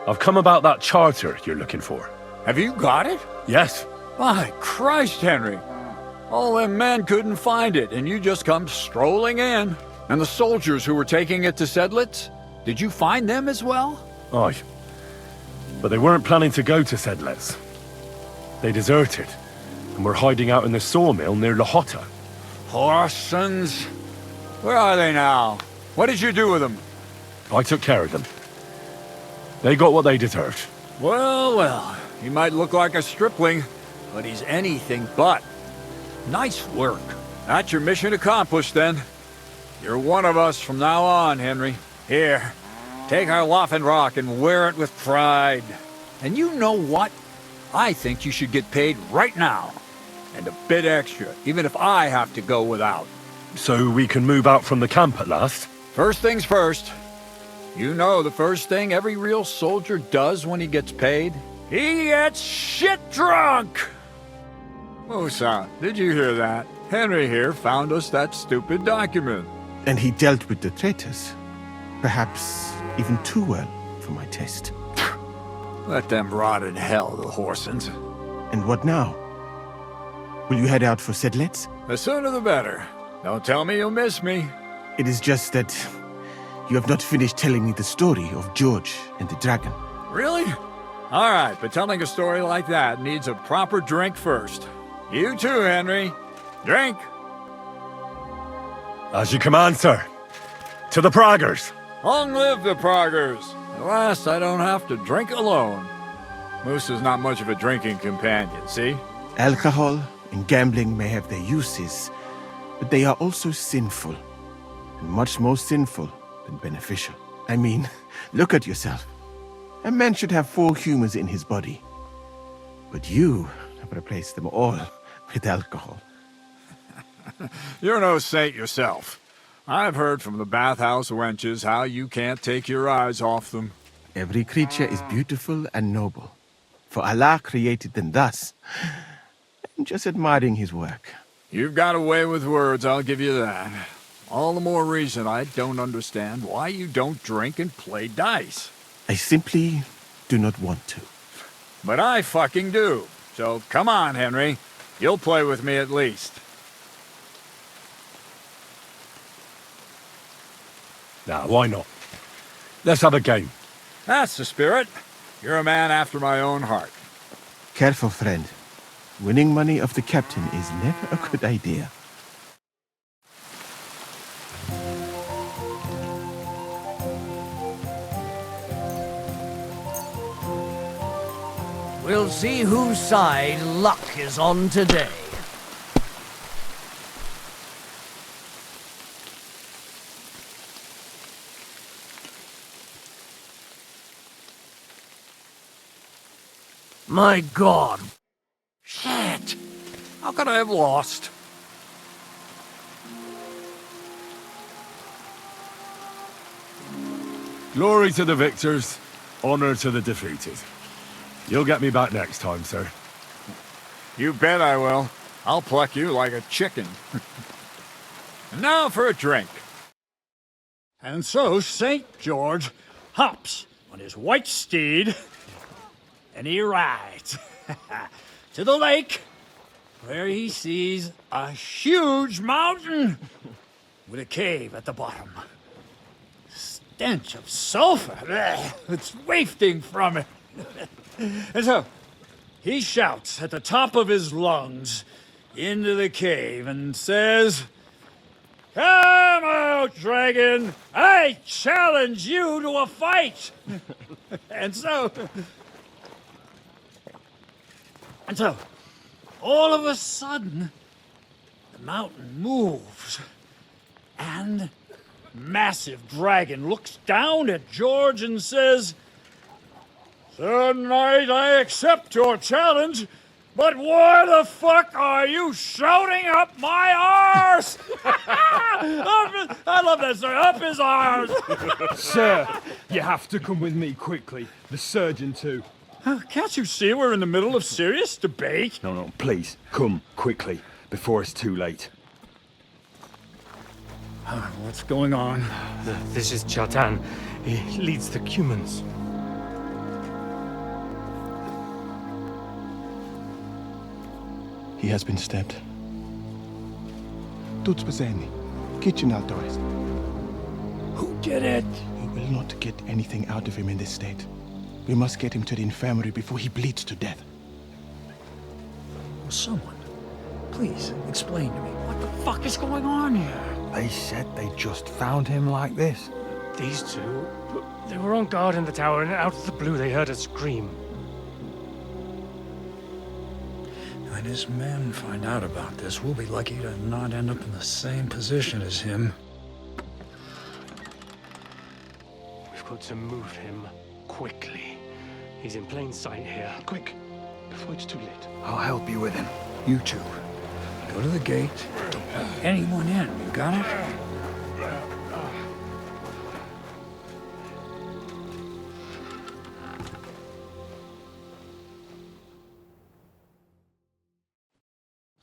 I've come about that charter you're looking for. Have you got it? Yes. My Christ, Henry. All them men couldn't find it, and you just come strolling in. And the soldiers who were taking it to Sedletz, did you find them as well? Aye. But they weren't planning to go to Sedletz. They deserted, and were hiding out in the sawmill near Lahota. Horsons. Where are they now? What did you do with them? I took care of them. They got what they deserved. Well, well, he might look like a stripling, but he's anything but. Nice work. That's your mission accomplished, then. You're one of us from now on, Henry. Here, take our Waffenrock and wear it with pride. And you know what? I think you should get paid right now. And a bit extra, even if I have to go without. So we can move out from the camp at last? First things first. You know the first thing every real soldier does when he gets paid? He gets shit drunk! Musa, did you hear that? Henry here found us that stupid document. And he dealt with the traitors. Perhaps even too well for my taste. Let them rot in hell, the Horsons. And what now? Will you head out for Sedletz? The sooner the better. Don't tell me you'll miss me. It is just that you have not finished telling me the story of George and the dragon. Really? All right, but telling a story like that needs a proper drink first. You too, Henry. Drink. As you command, sir. To the Praggers. Long live the Praggers. At last, I don't have to drink alone. Musa's not much of a drinking companion, see? Alcohol and gambling may have their uses, but they are also sinful, and much more sinful than beneficial. I mean, look at yourself. A man should have 4 humors in his body, but you have replaced them all with alcohol. You're no saint yourself. I've heard from the bathhouse wenches how you can't take your eyes off them. Every creature is beautiful and noble, for Allah created them thus. I'm just admiring his work. You've got a way with words, I'll give you that. All the more reason I don't understand why you don't drink and play dice. I simply do not want to. But I fucking do. So come on, Henry. You'll play with me at least. Now, why not? Let's have a game. That's the spirit. You're a man after my own heart. Careful, friend. Winning money off the captain is never a good idea. We'll see whose side luck is on today. My God. Shit! How could I have lost? Glory to the victors, honor to the defeated. You'll get me back next time, sir. You bet I will. I'll pluck you like a chicken. And now for a drink. And so St. George hops on his white steed, and he rides to the lake, where he sees a huge mountain with a cave at the bottom. Stench of sulfur, it's wafting from it. And so, he shouts at the top of his lungs into the cave and says, "Come out, dragon! I challenge you to a fight!" And so, all of a sudden, the mountain moves, and massive dragon looks down at George and says, "Sir Knight, I accept your challenge, but why the fuck are you shouting up my arse?" I love that, sir. Up his arse. Sir, you have to come with me quickly. The surgeon too. Can't you see we're in the middle of serious debate? No, please, come quickly, before it's too late. What's going on? This is Chertan. He leads the Cumans. He has been stabbed. Tuts Bazeni, kitchen outdoors. Who did it? We will not get anything out of him in this state. We must get him to the infirmary before he bleeds to death. Someone, please explain to me what the fuck is going on here. They said they just found him like this. These two, they were on guard in the tower, and out of the blue they heard a scream. When his men find out about this, we'll be lucky to not end up in the same position as him. We've got to move him quickly. He's in plain sight here. Quick, before it's too late. I'll help you with him. You two. Go to the gate. Don't let anyone in. You got it?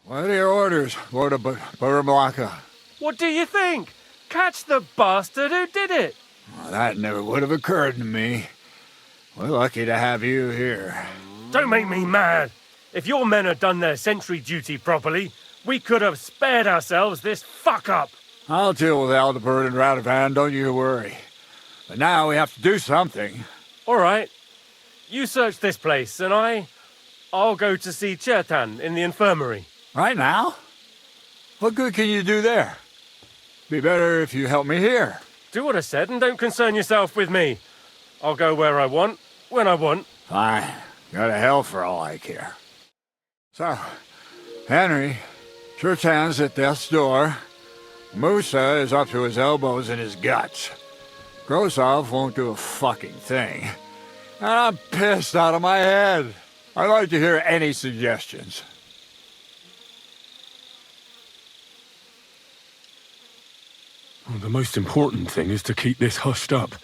What are your orders, Lord of Burmlaka? What do you think? Catch the bastard who did it! Well, that never would have occurred to me. We're lucky to have you here. Don't make me mad! If your men had done their sentry duty properly, we could have spared ourselves this fuck-up! I'll deal with Adalbert and Radovan, don't you worry. But now we have to do something. All right. You search this place, and I'll go to see Chertan in the infirmary. Right now? What good can you do there? Be better if you help me here. Do what I said and don't concern yourself with me. I'll go where I want, when I want. Fine. Go to hell for all I care. So, Henry, Chertan's at death's door. Musa is up to his elbows in his guts. Grosov won't do a fucking thing. And I'm pissed out of my head. I'd like to hear any suggestions. Well, the most important thing is to keep this hushed up.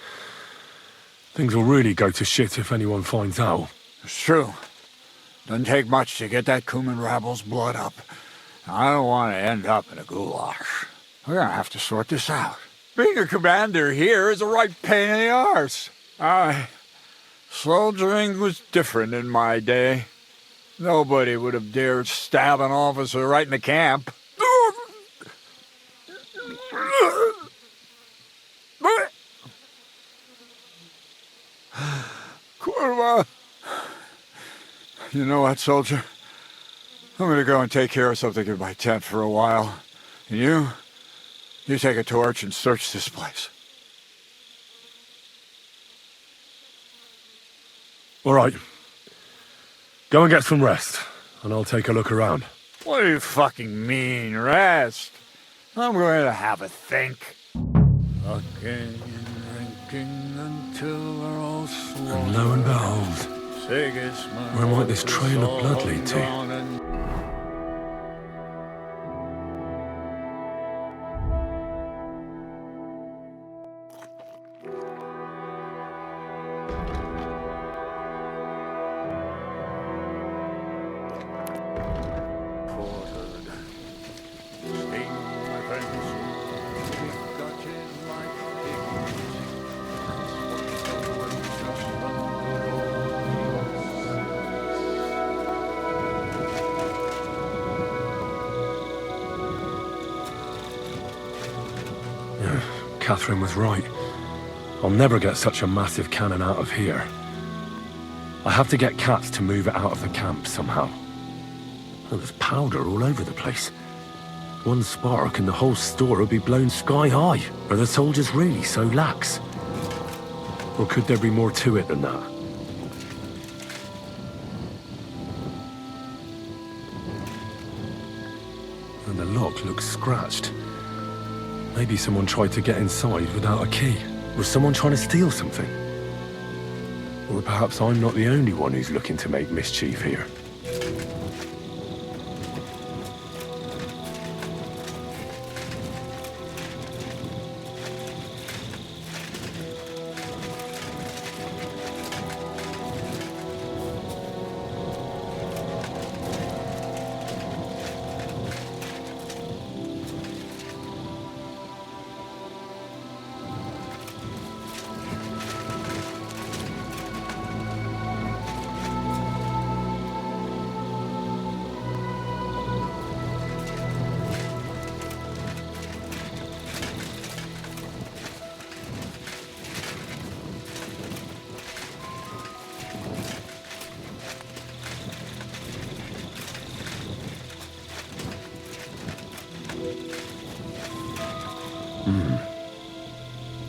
Things will really go to shit if anyone finds out. It's true. Doesn't take much to get that Cuman rabble's blood up. I don't want to end up in a goulash. We're gonna have to sort this out. Being a commander here is a right pain in the arse. Soldiering was different in my day. Nobody would have dared stab an officer right in the camp. Kurva! You know what, soldier? I'm gonna go and take care of something in my tent for a while. And you take a torch and search this place. All right. Go and get some rest, and I'll take a look around. What do you fucking mean, rest? I'm going to have a think. Fucking drinking until we're all slow. And lo and behold, where might this trail of blood lead to? Katherine was right. I'll never get such a massive cannon out of here. I have to get Katz to move it out of the camp somehow. Oh, there's powder all over the place. One spark and the whole store will be blown sky high. Are the soldiers really so lax? Or could there be more to it than that? And the lock looks scratched. Maybe someone tried to get inside without a key. Was someone trying to steal something? Or perhaps I'm not the only one who's looking to make mischief here.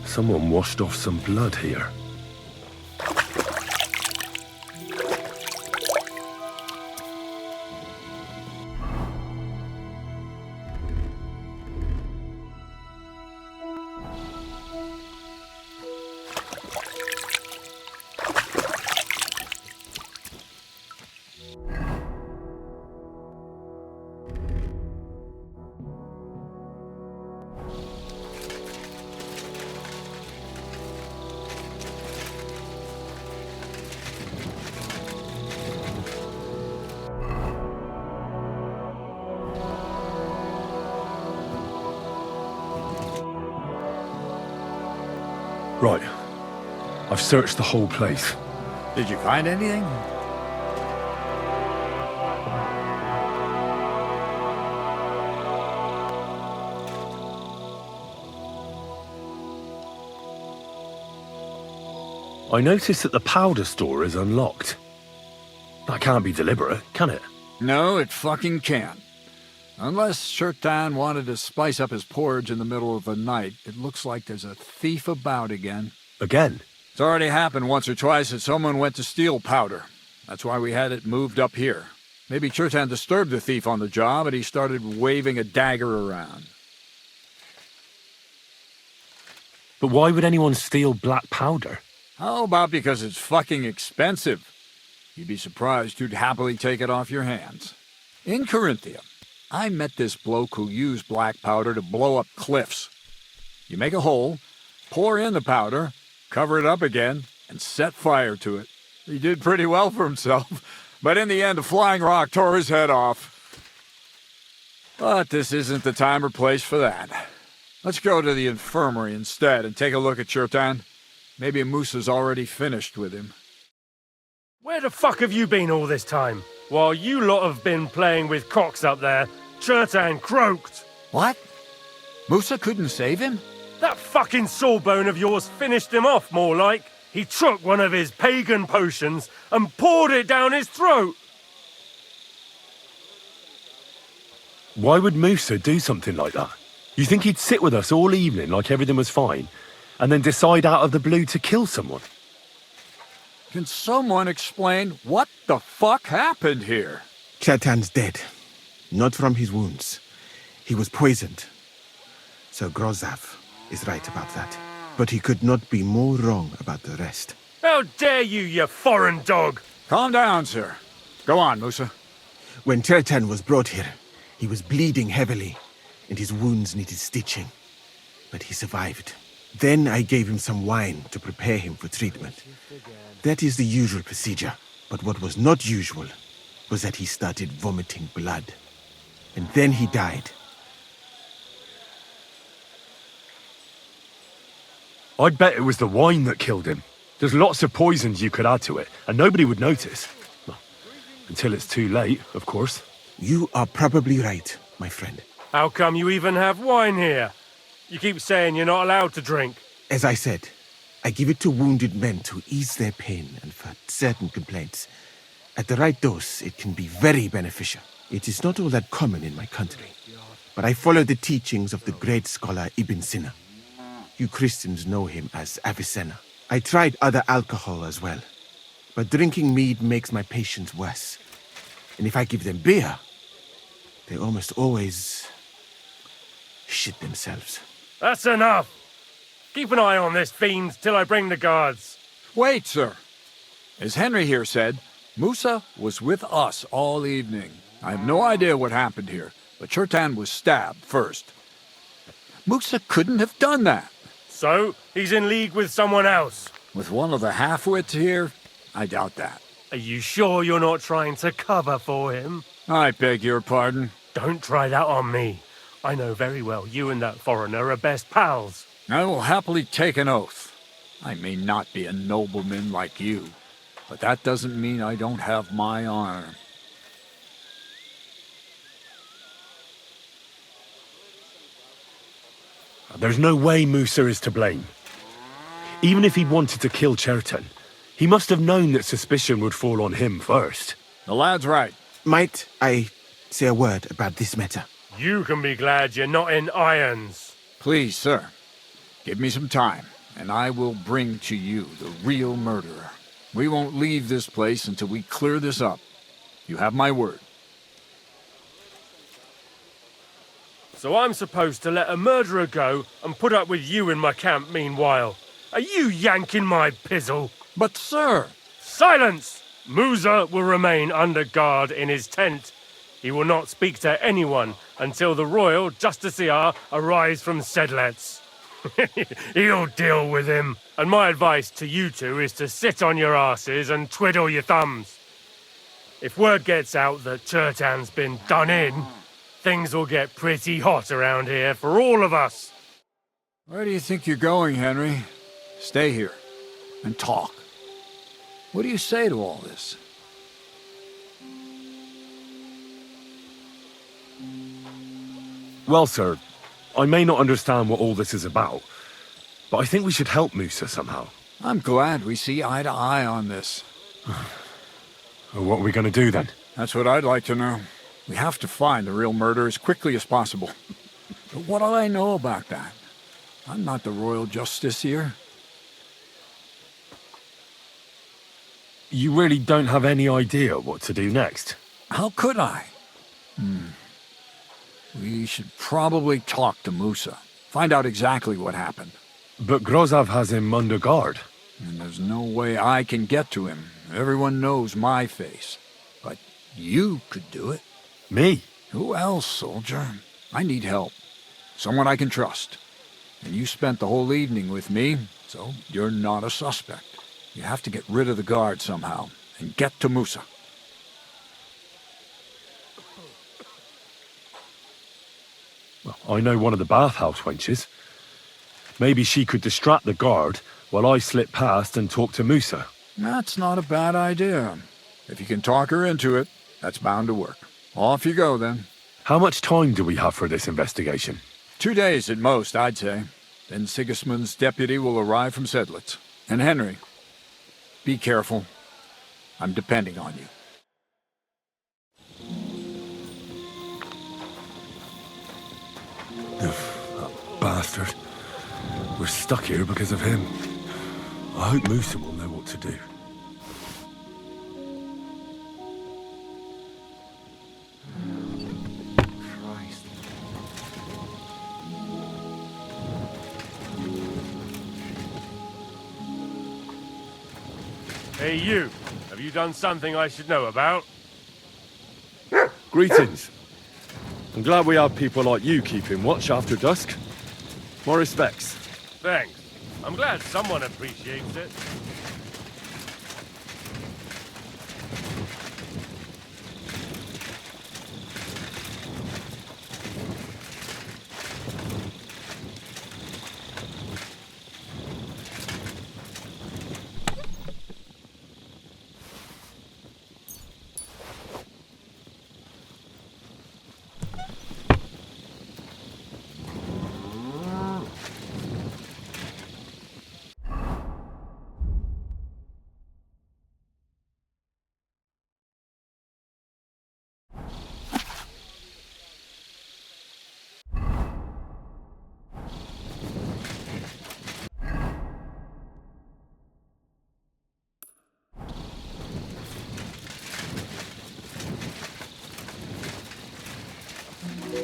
Someone washed off some blood here. Right. I've searched the whole place. Did you find anything? I noticed that the powder store is unlocked. That can't be deliberate, can it? No, it fucking can't. Unless Chertan wanted to spice up his porridge in the middle of the night, it looks like there's a thief about again. Again? It's already happened once or twice that someone went to steal powder. That's why we had it moved up here. Maybe Chertan disturbed the thief on the job and he started waving a dagger around. But why would anyone steal black powder? How about because it's fucking expensive? You'd be surprised who'd happily take it off your hands. In Corinthia, I met this bloke who used black powder to blow up cliffs. You make a hole, pour in the powder, cover it up again, and set fire to it. He did pretty well for himself, but in the end a flying rock tore his head off. But this isn't the time or place for that. Let's go to the infirmary instead and take a look at Chertan. Maybe Musa's already finished with him. Where the fuck have you been all this time? While you lot have been playing with cocks up there, Chertan croaked. What? Musa couldn't save him? That fucking sawbone of yours finished him off, more like. He took one of his pagan potions and poured it down his throat. Why would Musa do something like that? You think he'd sit with us all evening like everything was fine, and then decide out of the blue to kill someone? Can someone explain what the fuck happened here? Chertan's dead. Not from his wounds. He was poisoned. Sir Grozav is right about that. But he could not be more wrong about the rest. How dare you foreign dog! Calm down, sir. Go on, Musa. When Chertan was brought here, he was bleeding heavily, and his wounds needed stitching. But he survived. Then I gave him some wine to prepare him for treatment. That is the usual procedure. But what was not usual was that he started vomiting blood. And then he died. I'd bet it was the wine that killed him. There's lots of poisons you could add to it, and nobody would notice. Well, until it's too late, of course. You are probably right, my friend. How come you even have wine here? You keep saying you're not allowed to drink. As I said, I give it to wounded men to ease their pain and for certain complaints. At the right dose, it can be very beneficial. It is not all that common in my country, but I follow the teachings of the great scholar Ibn Sina. You Christians know him as Avicenna. I tried other alcohol as well, but drinking mead makes my patients worse. And if I give them beer, they almost always shit themselves. That's enough! Keep an eye on this fiend till I bring the guards. Wait, sir. As Henry here said, Musa was with us all evening. I have no idea what happened here, but Chertan was stabbed first. Musa couldn't have done that. So, he's in league with someone else? With one of the half-wits here? I doubt that. Are you sure you're not trying to cover for him? I beg your pardon. Don't try that on me. I know very well you and that foreigner are best pals. I will happily take an oath. I may not be a nobleman like you, but that doesn't mean I don't have my honor. There's no way Musa is to blame. Even if he wanted to kill Chertan, he must have known that suspicion would fall on him first. The lad's right. Might I say a word about this matter? You can be glad you're not in irons. Please, sir. Give me some time, and I will bring to you the real murderer. We won't leave this place until we clear this up. You have my word. So I'm supposed to let a murderer go and put up with you in my camp meanwhile. Are you yanking my pizzle? But, sir... Silence! Musa will remain under guard in his tent. He will not speak to anyone until the royal justiciar arrives from Sedletz. He'll deal with him. And my advice to you two is to sit on your asses and twiddle your thumbs. If word gets out that Chertan's been done in, things will get pretty hot around here for all of us. Where do you think you're going, Henry? Stay here and talk. What do you say to all this? Well, sir, I may not understand what all this is about, but I think we should help Musa somehow. I'm glad we see eye to eye on this. What are we going to do then? That's what I'd like to know. We have to find the real murderer as quickly as possible. But what do I know about that? I'm not the royal justiciar. You really don't have any idea what to do next? How could I? We should probably talk to Musa. Find out exactly what happened. But Grozov has him under guard. And there's no way I can get to him. Everyone knows my face. But you could do it. Me? Who else, soldier? I need help. Someone I can trust. And you spent the whole evening with me, so you're not a suspect. You have to get rid of the guard somehow, and get to Musa. Well, I know one of the bathhouse wenches. Maybe she could distract the guard while I slip past and talk to Musa. That's not a bad idea. If you can talk her into it, that's bound to work. Off you go, then. How much time do we have for this investigation? 2 days at most, I'd say. Then Sigismund's deputy will arrive from Sedletz. And Henry, be careful. I'm depending on you. That bastard. We're stuck here because of him. I hope Musa will know what to do. Hey, you. Have you done something I should know about? Greetings. I'm glad we have people like you keeping watch after dusk. My respects. Thanks. I'm glad someone appreciates it.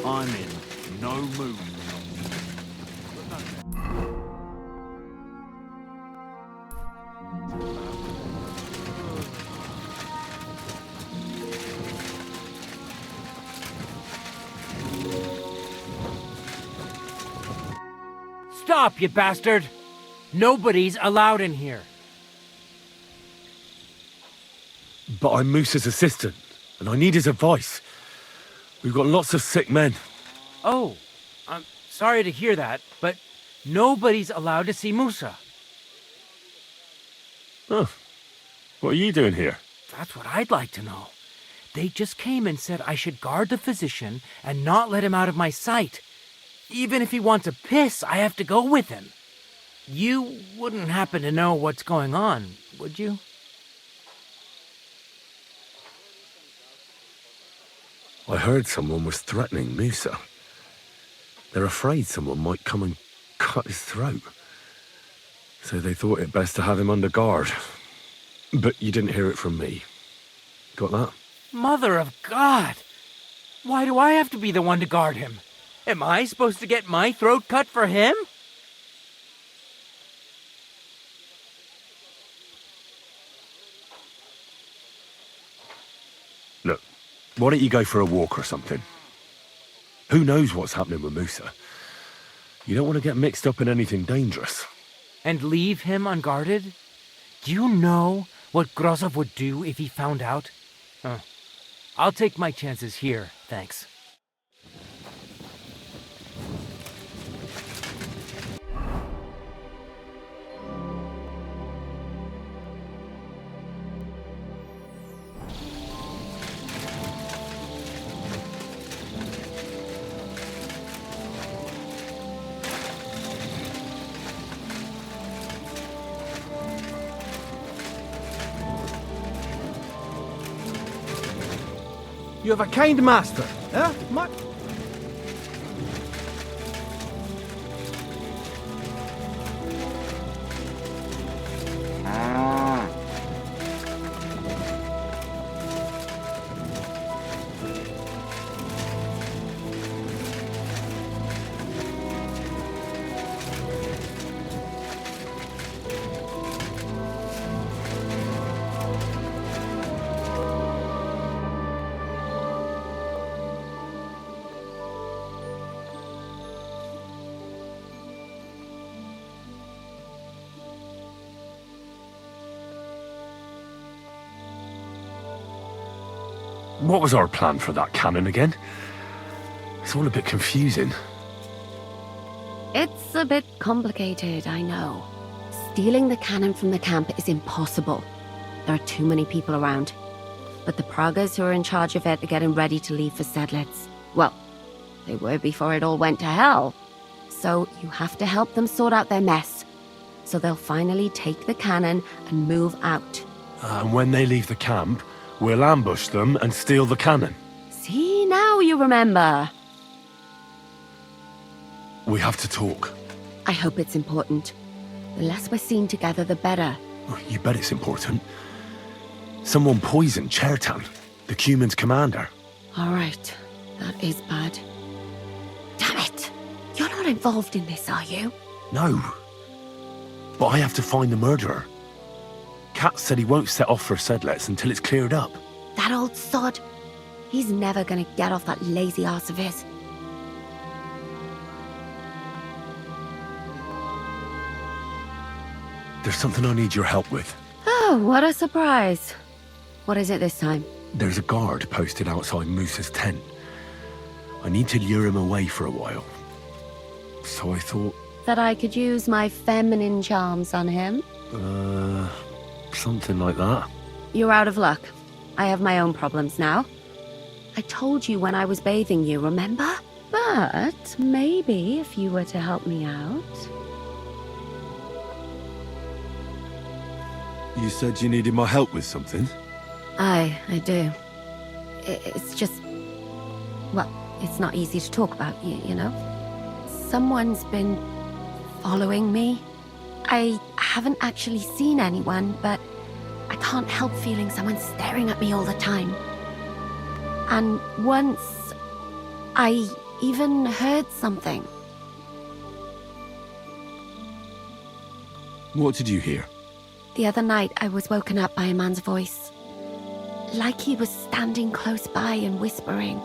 I'm in no mood. Stop, you bastard! Nobody's allowed in here. But I'm Musa's assistant, and I need his advice. We've got lots of sick men. Oh, I'm sorry to hear that, but nobody's allowed to see Musa. Oh, what are you doing here? That's what I'd like to know. They just came and said I should guard the physician and not let him out of my sight. Even if he wants a piss, I have to go with him. You wouldn't happen to know what's going on, would you? I heard someone was threatening Musa. They're afraid someone might come and cut his throat. So they thought it best to have him under guard. But you didn't hear it from me. Got that? Mother of God! Why do I have to be the one to guard him? Am I supposed to get my throat cut for him? Look, why don't you go for a walk or something? Who knows what's happening with Musa? You don't want to get mixed up in anything dangerous. And leave him unguarded? Do you know what Grozov would do if he found out? I'll take my chances here, thanks. You have a kind master, eh? What was our plan for that cannon again? It's all a bit confusing. It's a bit complicated, I know. Stealing the cannon from the camp is impossible. There are too many people around. But the Pragas who are in charge of it are getting ready to leave for Sedletz. Well, they were before it all went to hell. So you have to help them sort out their mess. So they'll finally take the cannon and move out. And when they leave the camp, we'll ambush them and steal the cannon. See, now you remember. We have to talk. I hope it's important. The less we're seen together, the better. You bet it's important. Someone poisoned Chertan, the Cuman's commander. All right, that is bad. Damn it! You're not involved in this, are you? No. But I have to find the murderer. Katz said he won't set off for Sedletz until it's cleared up. That old sod. He's never gonna get off that lazy arse of his. There's something I need your help with. Oh, what a surprise. What is it this time? There's a guard posted outside Musa's tent. I need to lure him away for a while. So I thought... That I could use my feminine charms on him? Something like that. You're out of luck. I have my own problems now. I told you when I was bathing you, remember? But maybe if you were to help me out... You said you needed my help with something? I do. It's just... Well, it's not easy to talk about, you know? Someone's been following me. I haven't actually seen anyone, but I can't help feeling someone staring at me all the time. And once I even heard something. What did you hear? The other night, I was woken up by a man's voice. Like he was standing close by and whispering.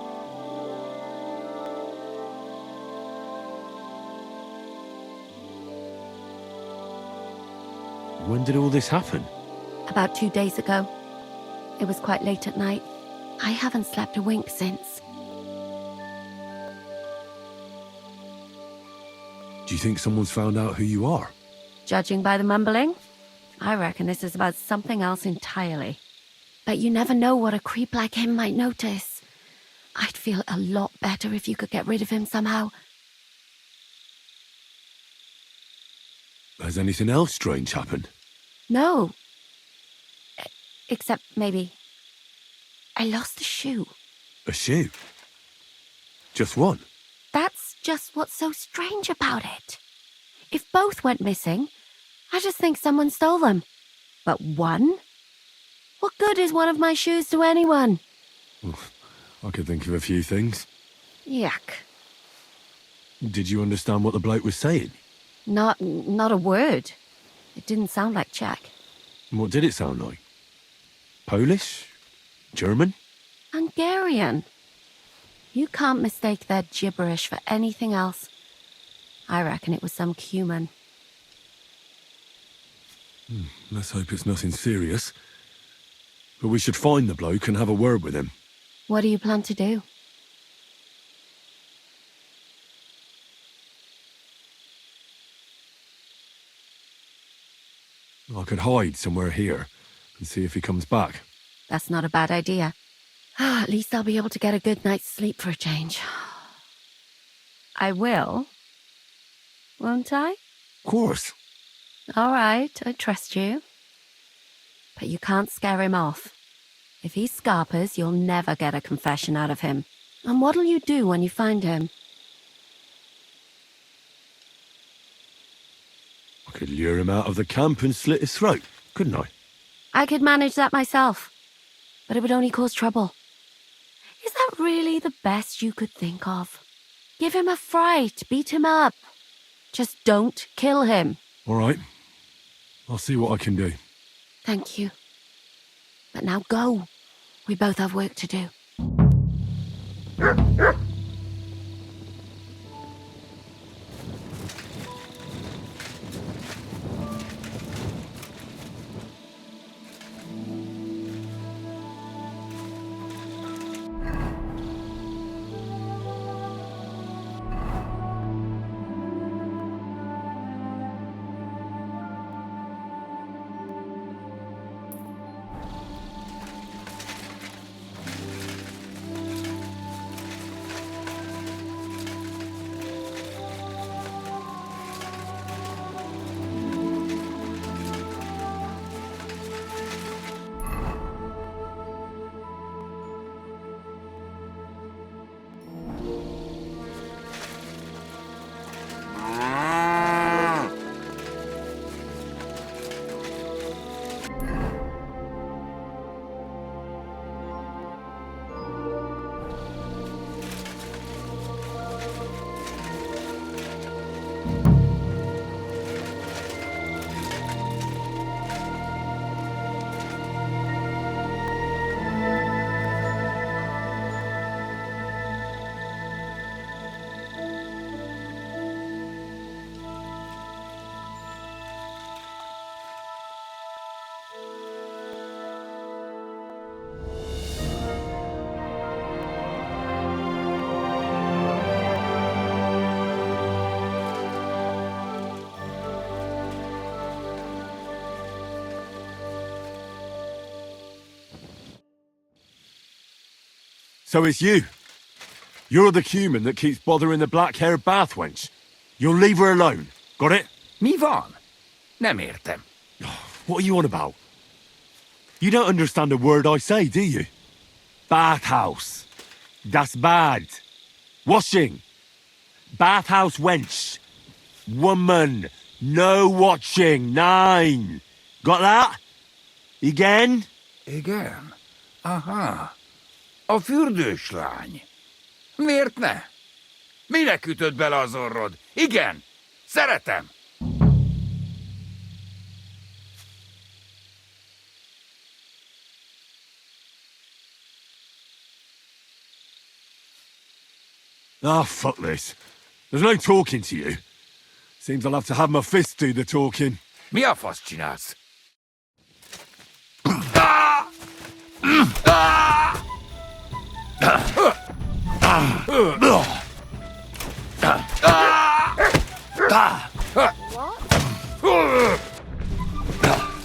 When did all this happen? About 2 days ago. It was quite late at night. I haven't slept a wink since. Do you think someone's found out who you are? Judging by the mumbling, I reckon this is about something else entirely. But you never know what a creep like him might notice. I'd feel a lot better if you could get rid of him somehow. Has anything else strange happened? No. Except maybe I lost a shoe. A shoe? Just one? That's just what's so strange about it. If both went missing, I just think someone stole them. But one? What good is one of my shoes to anyone? I could think of a few things. Yuck. Did you understand what the bloke was saying? Not a word. It didn't sound like Czech. What did it sound like? Polish? German? Hungarian. You can't mistake their gibberish for anything else. I reckon it was some Cuman. Let's hope it's nothing serious. But we should find the bloke and have a word with him. What do you plan to do? I could hide somewhere here and see if he comes back. That's not a bad idea. At least I'll be able to get a good night's sleep for a change. I will. Won't I? Of course. All right, I trust you. But you can't scare him off. If he scarpers, you'll never get a confession out of him. And what'll you do when you find him? I could lure him out of the camp and slit his throat, couldn't I? I could manage that myself. But it would only cause trouble. Is that really the best you could think of? Give him a fright, beat him up. Just don't kill him. All right. I'll see what I can do. Thank you. But now go. We both have work to do. So it's you. You're the human that keeps bothering the black-haired bath wench. You'll leave her alone. Got it? Me van. Nemirtem. What are you on about? You don't understand a word I say, do you? Bathhouse. Das bad. Washing. Bathhouse wench. Woman. No watching. 9. Got that? Again? Again? Aha. Of vuurdeurslaan. Meertne. Minek ütöd bele az orrod? Igen, szeretem. Ah, fuck this. There's no talking to you. Seems I'll have to have my fists do the talking. Mi a fasz csinálsz?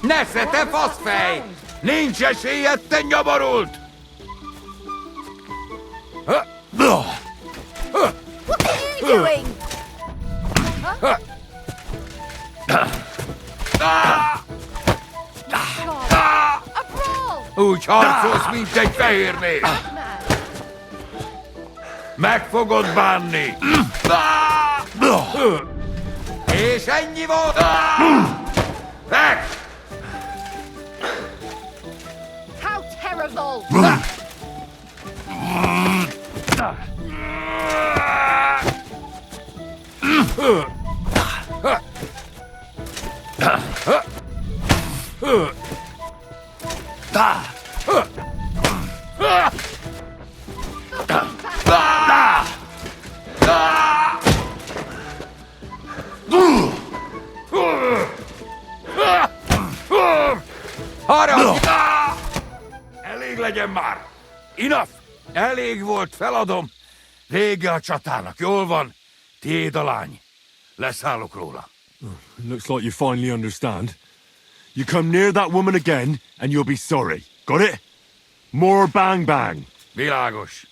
Nesze, te faszfej! Nincs esélyed, te nyoborult! What are you doing? A brawl! Úgy harcolsz, mint egy fehérnél! Meg fogod bánni! És ennyi volt! Meg! How terrible! Elég legyen már! Enough! Elég volt, feladom! Vége a csatának, jól van? Tiéd a lány. Leszállok róla. Looks like you finally understand. You come near that woman again, and you'll be sorry. Got it? More bang bang. Világos.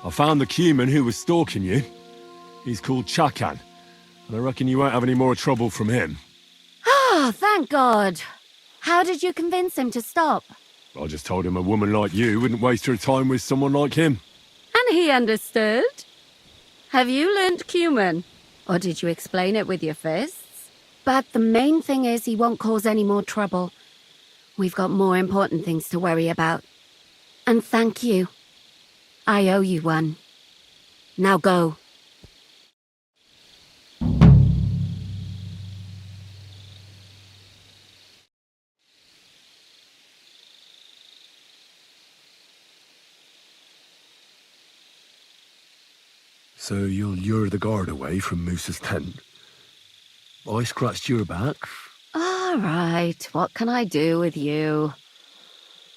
I found the Cuman who was stalking you. He's called Chakan, and I reckon you won't have any more trouble from him. Ah, thank God. How did you convince him to stop? I just told him a woman like you wouldn't waste her time with someone like him. And he understood? Have you learnt Cuman? Or did you explain it with your fists? But the main thing is he won't cause any more trouble. We've got more important things to worry about. And thank you. I owe you one. Now go. So you'll lure the guard away from Musa's tent? I scratched your back. All right, what can I do with you?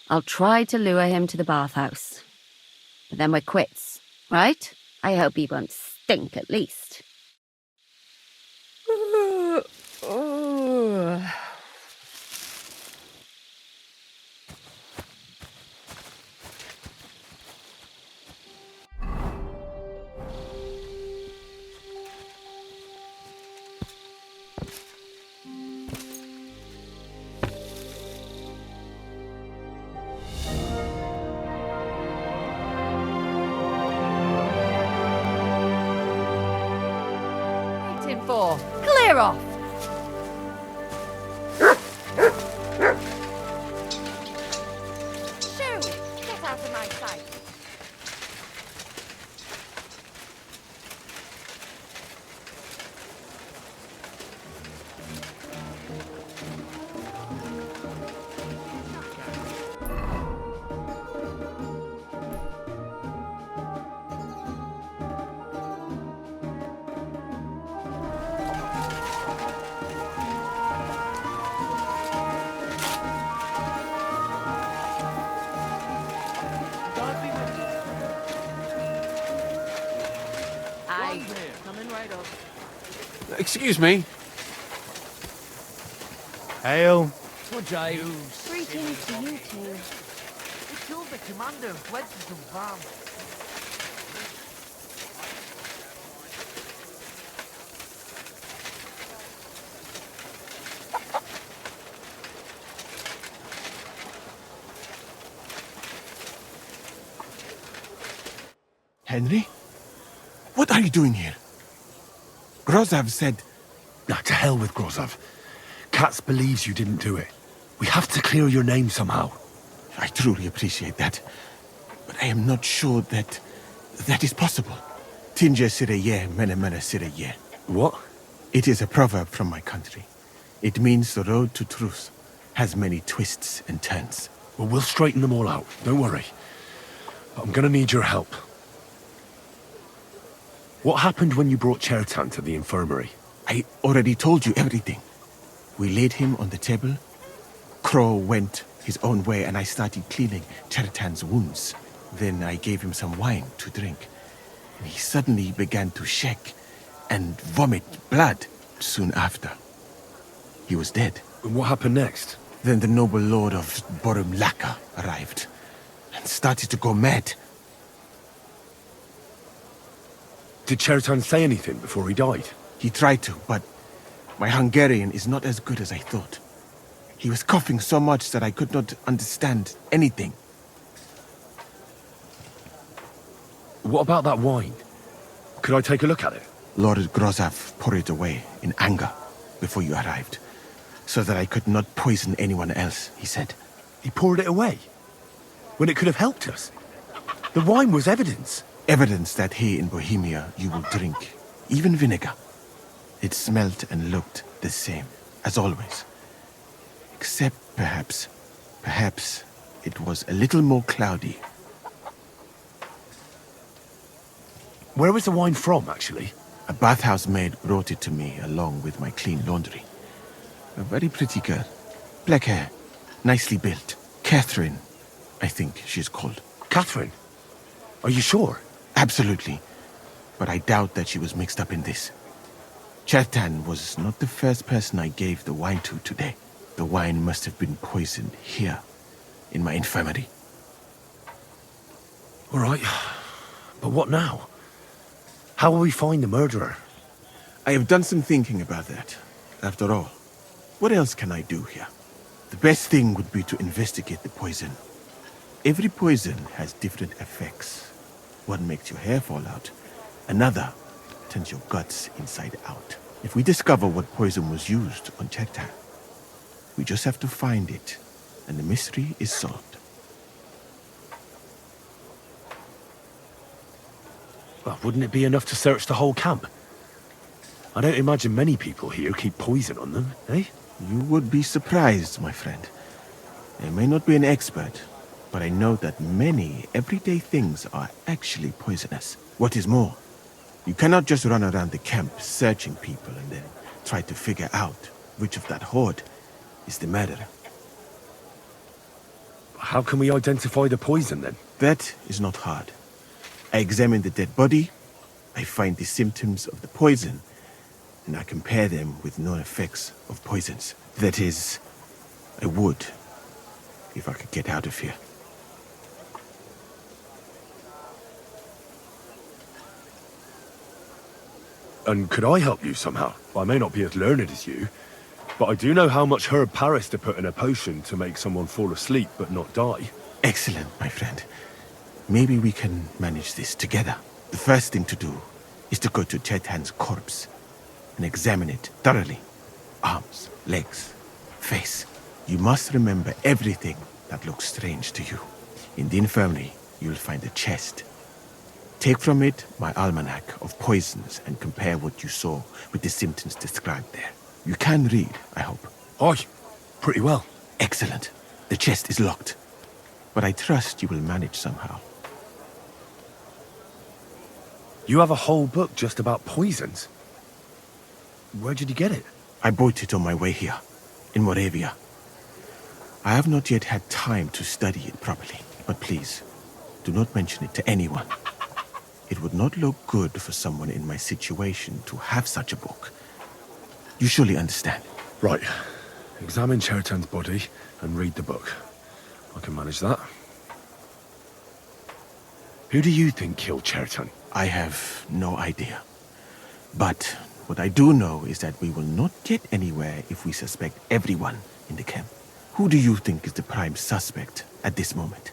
I'll try to lure him to the bathhouse. But then we're quits, right? I hope he won't stink at least. Clear off! Shoo! Get out of my sight! Excuse me. Hail. Greetings to you two. We killed the commander and fled to some farm. Henry? What are you doing here? Grozov said... Nah, to hell with Grozov. Katz believes you didn't do it. We have to clear your name somehow. I truly appreciate that. But I am not sure that is possible. Tinja sireye, mene mene sireye. What? It is a proverb from my country. It means the road to truth has many twists and turns. Well, we'll straighten them all out. Don't worry. But I'm gonna need your help. What happened when you brought Chertan to the infirmary? I already told you everything. We laid him on the table. Crow went his own way and I started cleaning Chertan's wounds. Then I gave him some wine to drink. And he suddenly began to shake and vomit blood soon after. He was dead. And what happened next? Then the noble lord of Borumlaka arrived and started to go mad. Did Chertan say anything before he died? He tried to, but my Hungarian is not as good as I thought. He was coughing so much that I could not understand anything. What about that wine? Could I take a look at it? Lord Grozov poured it away in anger before you arrived, so that I could not poison anyone else, he said. He poured it away? When it could have helped us? The wine was evidence. Evidence that here in Bohemia you will drink, even vinegar. It smelled and looked the same, as always. Except perhaps it was a little more cloudy. Where was the wine from, actually? A bathhouse maid brought it to me along with my clean laundry. A very pretty girl. Black hair, nicely built. Katherine, I think she's called. Katherine? Are you sure? Absolutely. But I doubt that she was mixed up in this. Chertan was not the first person I gave the wine to today. The wine must have been poisoned here, in my infirmary. All right. But what now? How will we find the murderer? I have done some thinking about that. After all, what else can I do here? The best thing would be to investigate the poison. Every poison has different effects. One makes your hair fall out. Another turns your guts inside out. If we discover what poison was used on Chertan, we just have to find it, and the mystery is solved. Well, wouldn't it be enough to search the whole camp? I don't imagine many people here keep poison on them, eh? You would be surprised, my friend. I may not be an expert, but I know that many everyday things are actually poisonous. What is more, you cannot just run around the camp searching people and then try to figure out which of that horde is the murderer. How can we identify the poison, then? That is not hard. I examine the dead body, I find the symptoms of the poison, and I compare them with known effects of poisons. That is, I would, if I could get out of here. And could I help you somehow? I may not be as learned as you, but I do know how much herb Paris to put in a potion to make someone fall asleep but not die. Excellent, my friend. Maybe we can manage this together. The first thing to do is to go to Chertan's corpse and examine it thoroughly. Arms, legs, face. You must remember everything that looks strange to you. In the infirmary, you'll find a chest. Take from it my almanac of poisons and compare what you saw with the symptoms described there. You can read, I hope. Aye, pretty well. Excellent. The chest is locked, but I trust you will manage somehow. You have a whole book just about poisons? Where did you get it? I bought it on my way here, in Moravia. I have not yet had time to study it properly, but please, do not mention it to anyone. It would not look good for someone in my situation to have such a book. You surely understand. Right. Examine Chertan's body and read the book. I can manage that. Who do you think killed Chertan? I have no idea. But what I do know is that we will not get anywhere if we suspect everyone in the camp. Who do you think is the prime suspect at this moment?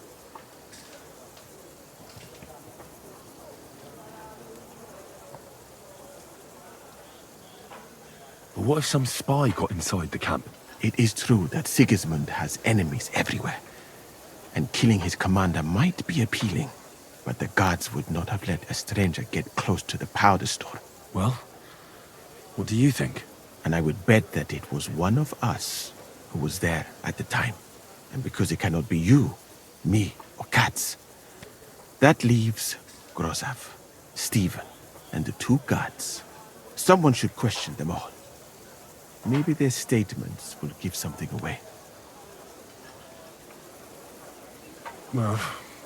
What if some spy got inside the camp? It is true that Sigismund has enemies everywhere, and killing his commander might be appealing, but the guards would not have let a stranger get close to the powder store. Well, what do you think? And I would bet that it was one of us who was there at the time. And because it cannot be you, me, or Katz, that leaves Grozav, Stephen, and the two guards. Someone should question them all. Maybe their statements will give something away. Well,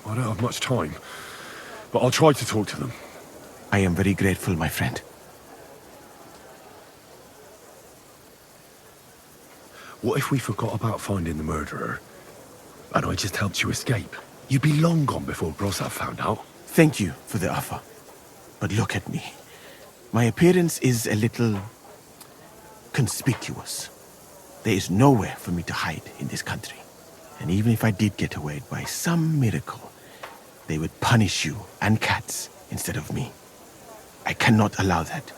I don't have much time, but I'll try to talk to them. I am very grateful, my friend. What if we forgot about finding the murderer, and I just helped you escape? You'd be long gone before Grozav found out. Thank you for the offer. But look at me. My appearance is a little conspicuous. There is nowhere for me to hide in this country. And even if I did get away by some miracle, they would punish you and Katz instead of me. I cannot allow that.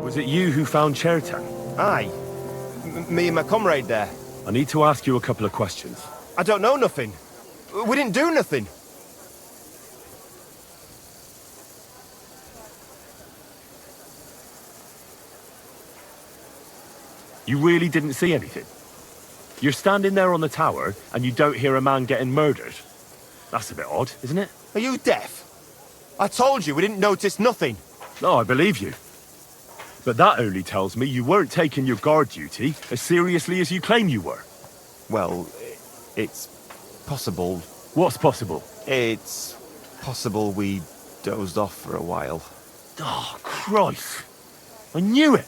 Was it you who found Chertan? Aye. Me and my comrade there. I need to ask you a couple of questions. I don't know nothing. We didn't do nothing. You really didn't see anything? You're standing there on the tower, and you don't hear a man getting murdered? That's a bit odd, isn't it? Are you deaf? I told you we didn't notice nothing. No, I believe you. But that only tells me you weren't taking your guard duty as seriously as you claim you were. Well, it's possible. What's possible? It's possible we dozed off for a while. Oh, Christ. I knew it.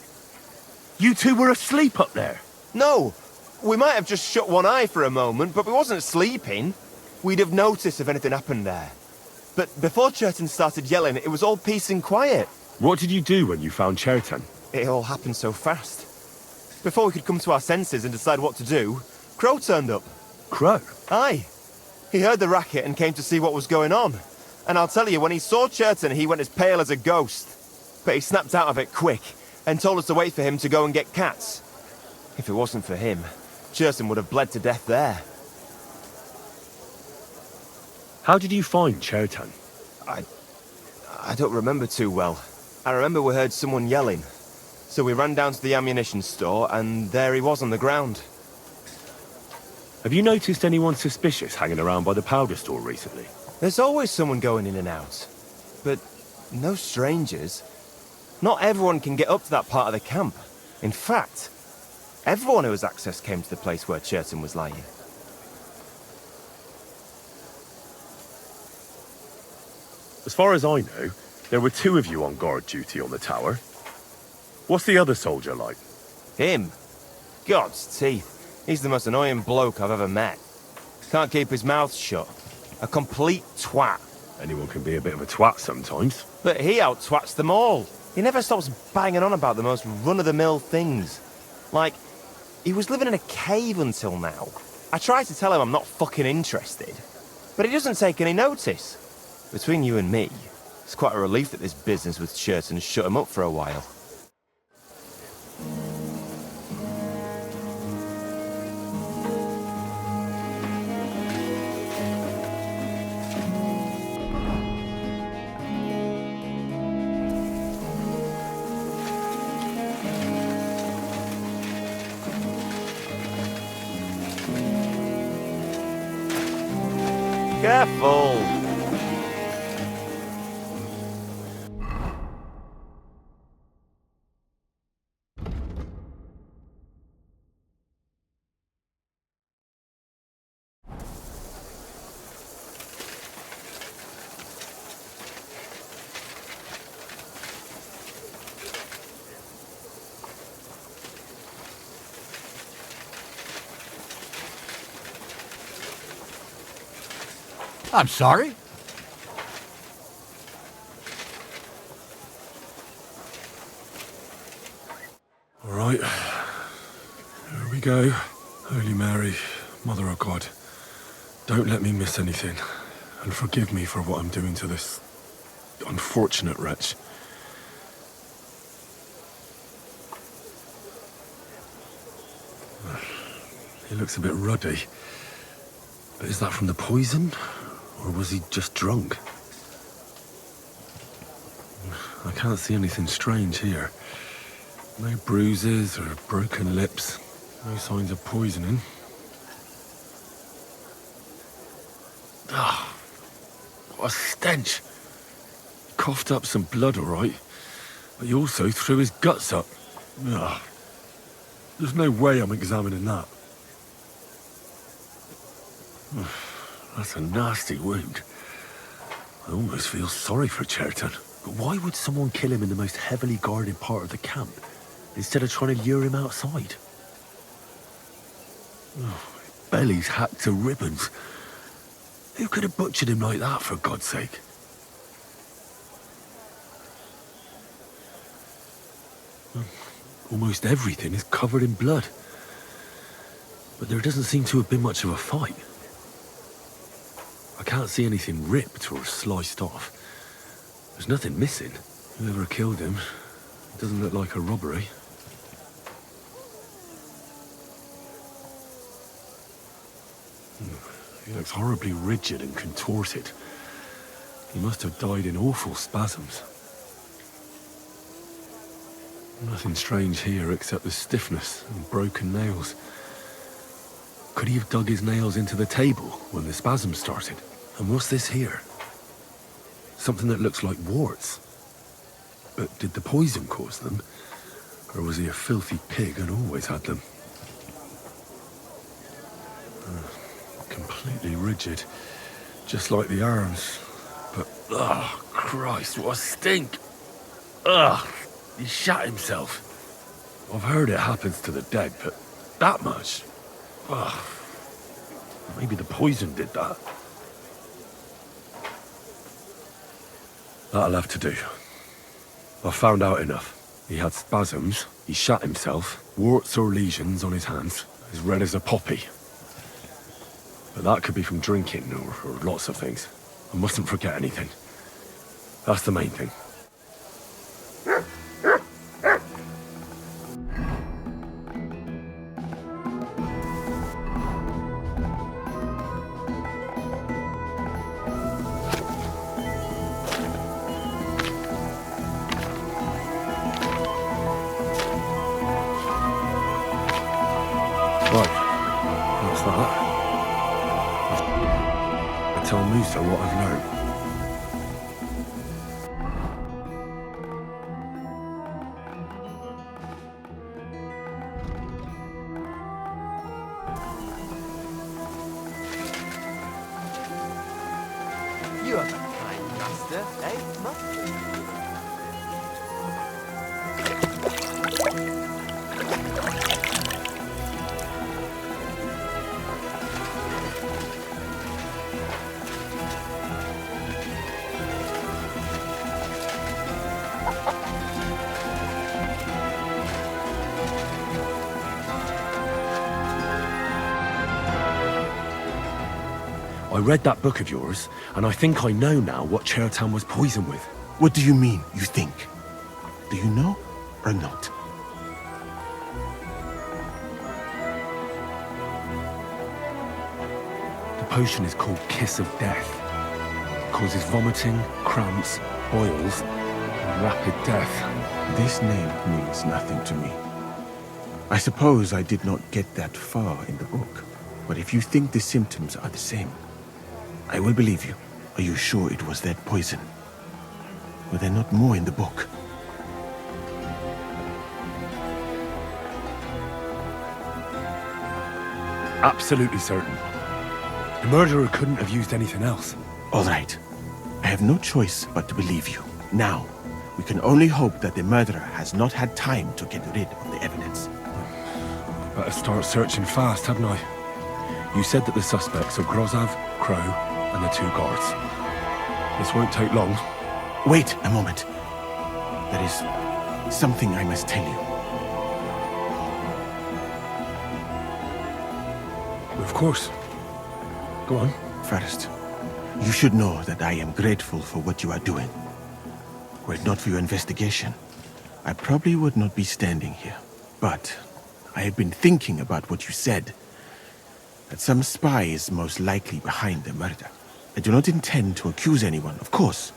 You two were asleep up there. No, we might have just shut one eye for a moment, but we wasn't sleeping. We'd have noticed if anything happened there. But before Chertan started yelling, it was all peace and quiet. What did you do when you found Chertan? It all happened so fast. Before we could come to our senses and decide what to do, Crow turned up. Crow? Aye. He heard the racket and came to see what was going on. And I'll tell you, when he saw Chertan, he went as pale as a ghost. But he snapped out of it quick and told us to wait for him to go and get Katz. If it wasn't for him, Chertan would have bled to death there. How did you find Chertan? I don't remember too well. I remember we heard someone yelling. So we ran down to the ammunition store, and there he was on the ground. Have you noticed anyone suspicious hanging around by the powder store recently? There's always someone going in and out. But no strangers. Not everyone can get up to that part of the camp. In fact, everyone who has access came to the place where Chertan was lying. As far as I know, there were two of you on guard duty on the tower. What's the other soldier like? Him? God's teeth. He's the most annoying bloke I've ever met. Can't keep his mouth shut. A complete twat. Anyone can be a bit of a twat sometimes. But he out-twats them all. He never stops banging on about the most run-of-the-mill things. Like, he was living in a cave until now. I tried to tell him I'm not fucking interested, but he doesn't take any notice. Between you and me, it's quite a relief that this business with Chertan shut him up for a while. Careful! I'm sorry. All right. Here we go. Holy Mary, Mother of God, don't let me miss anything, and forgive me for what I'm doing to this unfortunate wretch. He looks a bit ruddy. But is that from the poison? Or was he just drunk? I can't see anything strange here. No bruises or broken lips. No signs of poisoning. Ah, what a stench. He coughed up some blood, all right. But he also threw his guts up. Ah, there's no way I'm examining that. That's a nasty wound. I almost feel sorry for Chertan. But why would someone kill him in the most heavily guarded part of the camp, instead of trying to lure him outside? His belly's hacked to ribbons. Who could have butchered him like that, for God's sake? Almost everything is covered in blood. But there doesn't seem to have been much of a fight. I can't see anything ripped or sliced off. There's nothing missing. Whoever killed him, it doesn't look like a robbery. He looks horribly rigid and contorted. He must have died in awful spasms. Nothing strange here except the stiffness and broken nails. Could he have dug his nails into the table when the spasms started? And what's this here? Something that looks like warts. But did the poison cause them? Or was he a filthy pig and always had them? Completely rigid. Just like the arms. But, oh, Christ, what a stink! Ugh, he shat himself. I've heard it happens to the dead, but that much? Ugh. Maybe the poison did that. That'll have to do. I've found out enough. He had spasms, he shat himself, warts or lesions on his hands, as red as a poppy. But that could be from drinking, or lots of things. I mustn't forget anything. That's the main thing. Tell Musa what I've learned. You are a kind master, eh, Mutt? I read that book of yours, and I think I know now what Chertan was poisoned with. What do you mean, you think? Do you know, or not? The potion is called Kiss of Death. It causes vomiting, cramps, boils, and rapid death. This name means nothing to me. I suppose I did not get that far in the book, but if you think the symptoms are the same, I will believe you. Are you sure it was that poison? Were there not more in the book? Absolutely certain. The murderer couldn't have used anything else. All right. I have no choice but to believe you. Now, we can only hope that the murderer has not had time to get rid of the evidence. Better start searching fast, hadn't I? You said that the suspects are Grozav, Crow, and the 2 guards. This won't take long. Wait a moment. There is something I must tell you. Of course. Go on. First, you should know that I am grateful for what you are doing. Were it not for your investigation, I probably would not be standing here. But I have been thinking about what you said. That some spy is most likely behind the murder. I do not intend to accuse anyone, of course.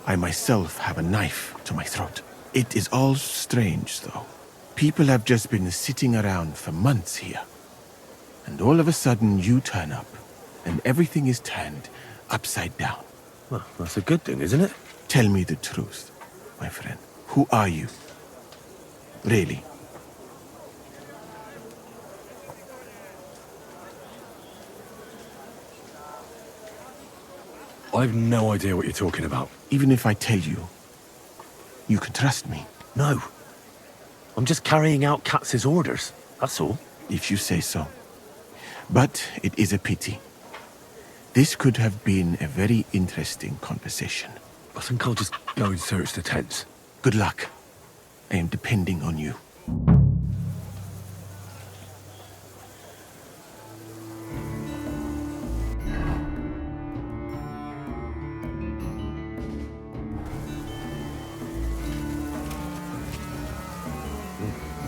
I myself have a knife to my throat. It is all strange, though. People have just been sitting around for months here. And all of a sudden you turn up, and everything is turned upside down. Well, that's a good thing, isn't it? Tell me the truth, my friend. Who are you? Really? I've no idea what you're talking about. Even if I tell you, you can trust me. No. I'm just carrying out Katz's orders, that's all. If you say so. But it is a pity. This could have been a very interesting conversation. I think I'll just go and search the tents. Good luck. I am depending on you.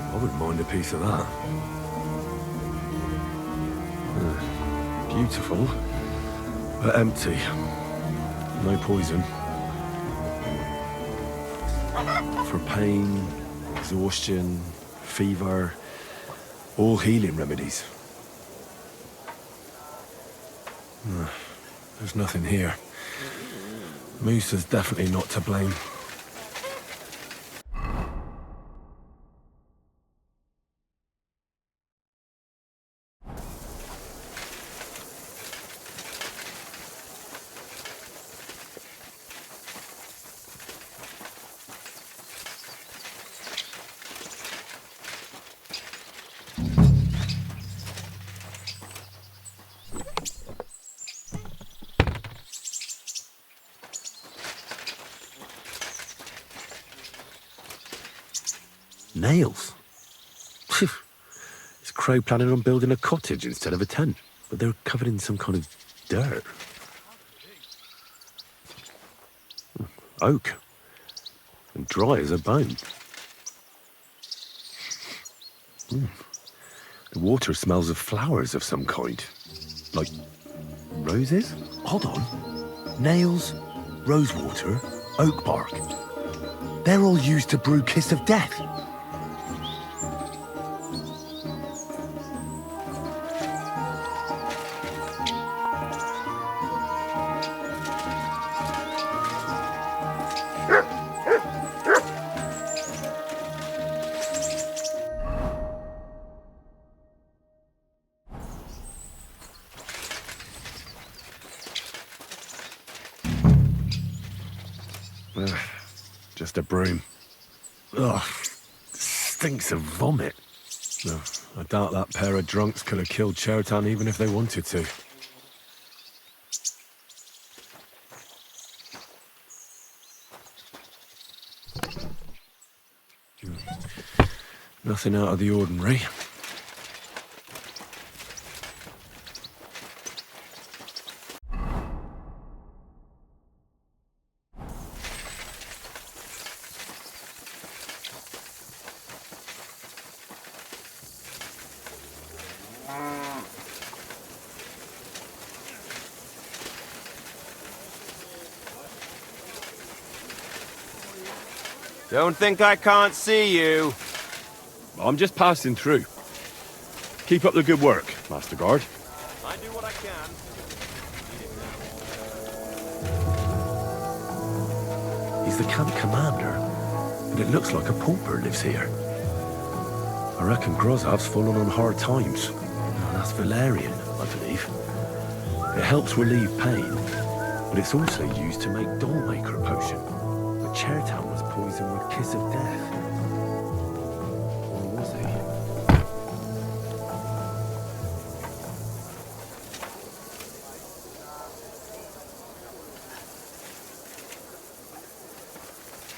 I wouldn't mind a piece of that. Beautiful, but empty. No poison. For pain, exhaustion, fever, all healing remedies. There's nothing here. Musa's definitely not to blame. Nails? Is Crow planning on building a cottage instead of a tent? But they're covered in some kind of dirt. Oak. And dry as a bone. The water smells of flowers of some kind. Like roses? Hold on. Nails, rosewater, oak bark. They're all used to brew Kiss of Death. Just a broom. Ugh, stinks of vomit. No, I doubt that pair of drunks could have killed Chertan even if they wanted to. Nothing out of the ordinary. Don't think I can't see you. I'm just passing through. Keep up the good work, Master Guard. I do what I can. He's the camp commander, and it looks like a pauper lives here. I reckon Grozav's fallen on hard times. Oh, that's valerian, I believe. It helps relieve pain, but it's also used to make Dollmaker potion. But Chertan was poisoned with Kiss of Death. Or was he?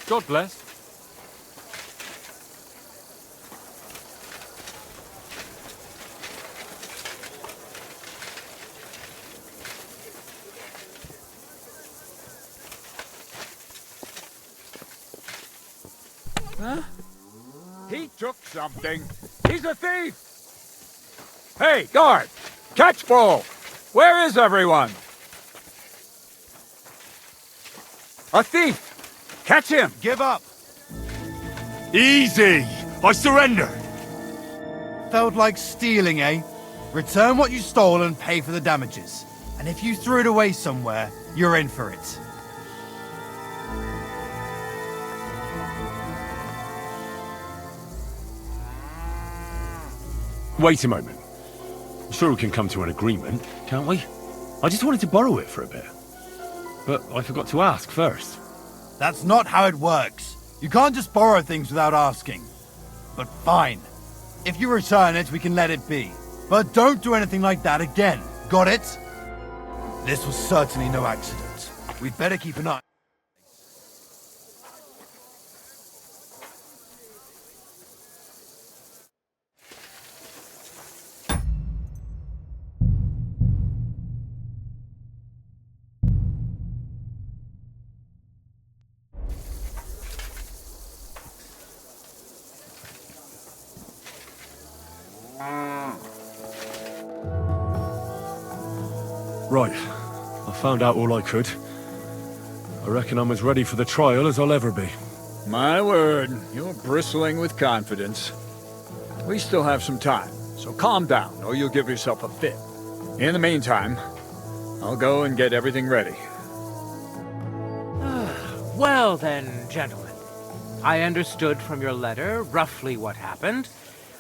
God bless. Huh? He took something. He's a thief! Hey, guard! Catch bull! Where is everyone? A thief! Catch him! Give up! Easy! I surrender! Felt like stealing, eh? Return what you stole and pay for the damages. And if you threw it away somewhere, you're in for it. Wait a moment. I'm sure we can come to an agreement, can't we? I just wanted to borrow it for a bit. But I forgot to ask first. That's not how it works. You can't just borrow things without asking. But fine. If you return it, we can let it be. But don't do anything like that again. Got it? This was certainly no accident. We'd better keep an eye. Right. I found out all I could. I reckon I'm as ready for the trial as I'll ever be. My word, you're bristling with confidence. We still have some time, so calm down, or you'll give yourself a fit. In the meantime, I'll go and get everything ready. Well then, gentlemen. I understood from your letter roughly what happened,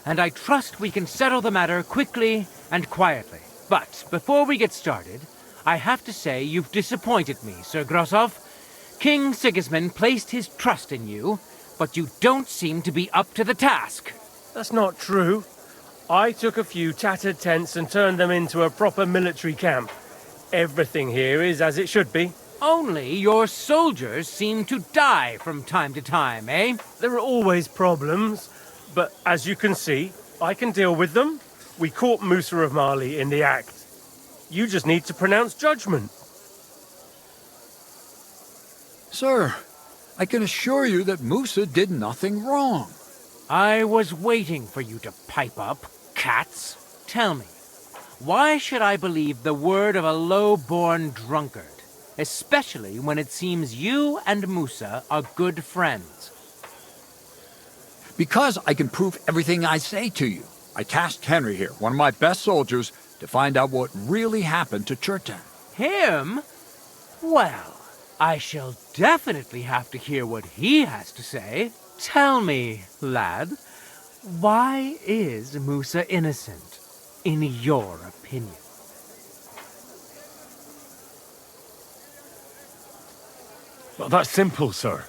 and I trust we can settle the matter quickly and quietly. But before we get started, I have to say you've disappointed me, Sir Grosov. King Sigismund placed his trust in you, but you don't seem to be up to the task. That's not true. I took a few tattered tents and turned them into a proper military camp. Everything here is as it should be. Only your soldiers seem to die from time to time, eh? There are always problems, but as you can see, I can deal with them. We caught Musa of Mali in the act. You just need to pronounce judgment. Sir, I can assure you that Musa did nothing wrong. I was waiting for you to pipe up, Katz. Tell me, why should I believe the word of a low-born drunkard? Especially when it seems you and Musa are good friends. Because I can prove everything I say to you. I tasked Henry here, one of my best soldiers, to find out what really happened to Chertan. Him? Well, I shall definitely have to hear what he has to say. Tell me, lad, why is Musa innocent, in your opinion? Well, that's simple, sir.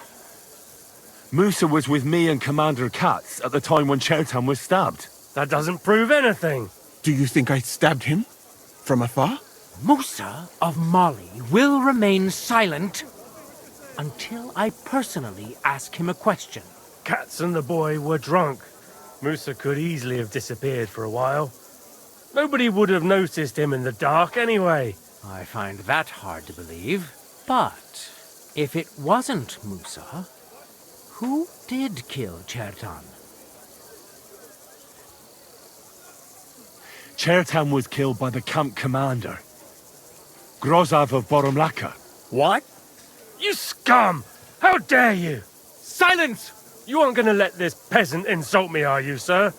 Musa was with me and Commander Katz at the time when Chertan was stabbed. That doesn't prove anything. Do you think I stabbed him? From afar? Musa of Mali will remain silent until I personally ask him a question. Katz and the boy were drunk. Musa could easily have disappeared for a while. Nobody would have noticed him in the dark anyway. I find that hard to believe. But if it wasn't Musa, who did kill Chertan? Chertan was killed by the camp commander, Grozov of Boromlaka. What? You scum! How dare you! Silence! You aren't going to let this peasant insult me, are you, sir?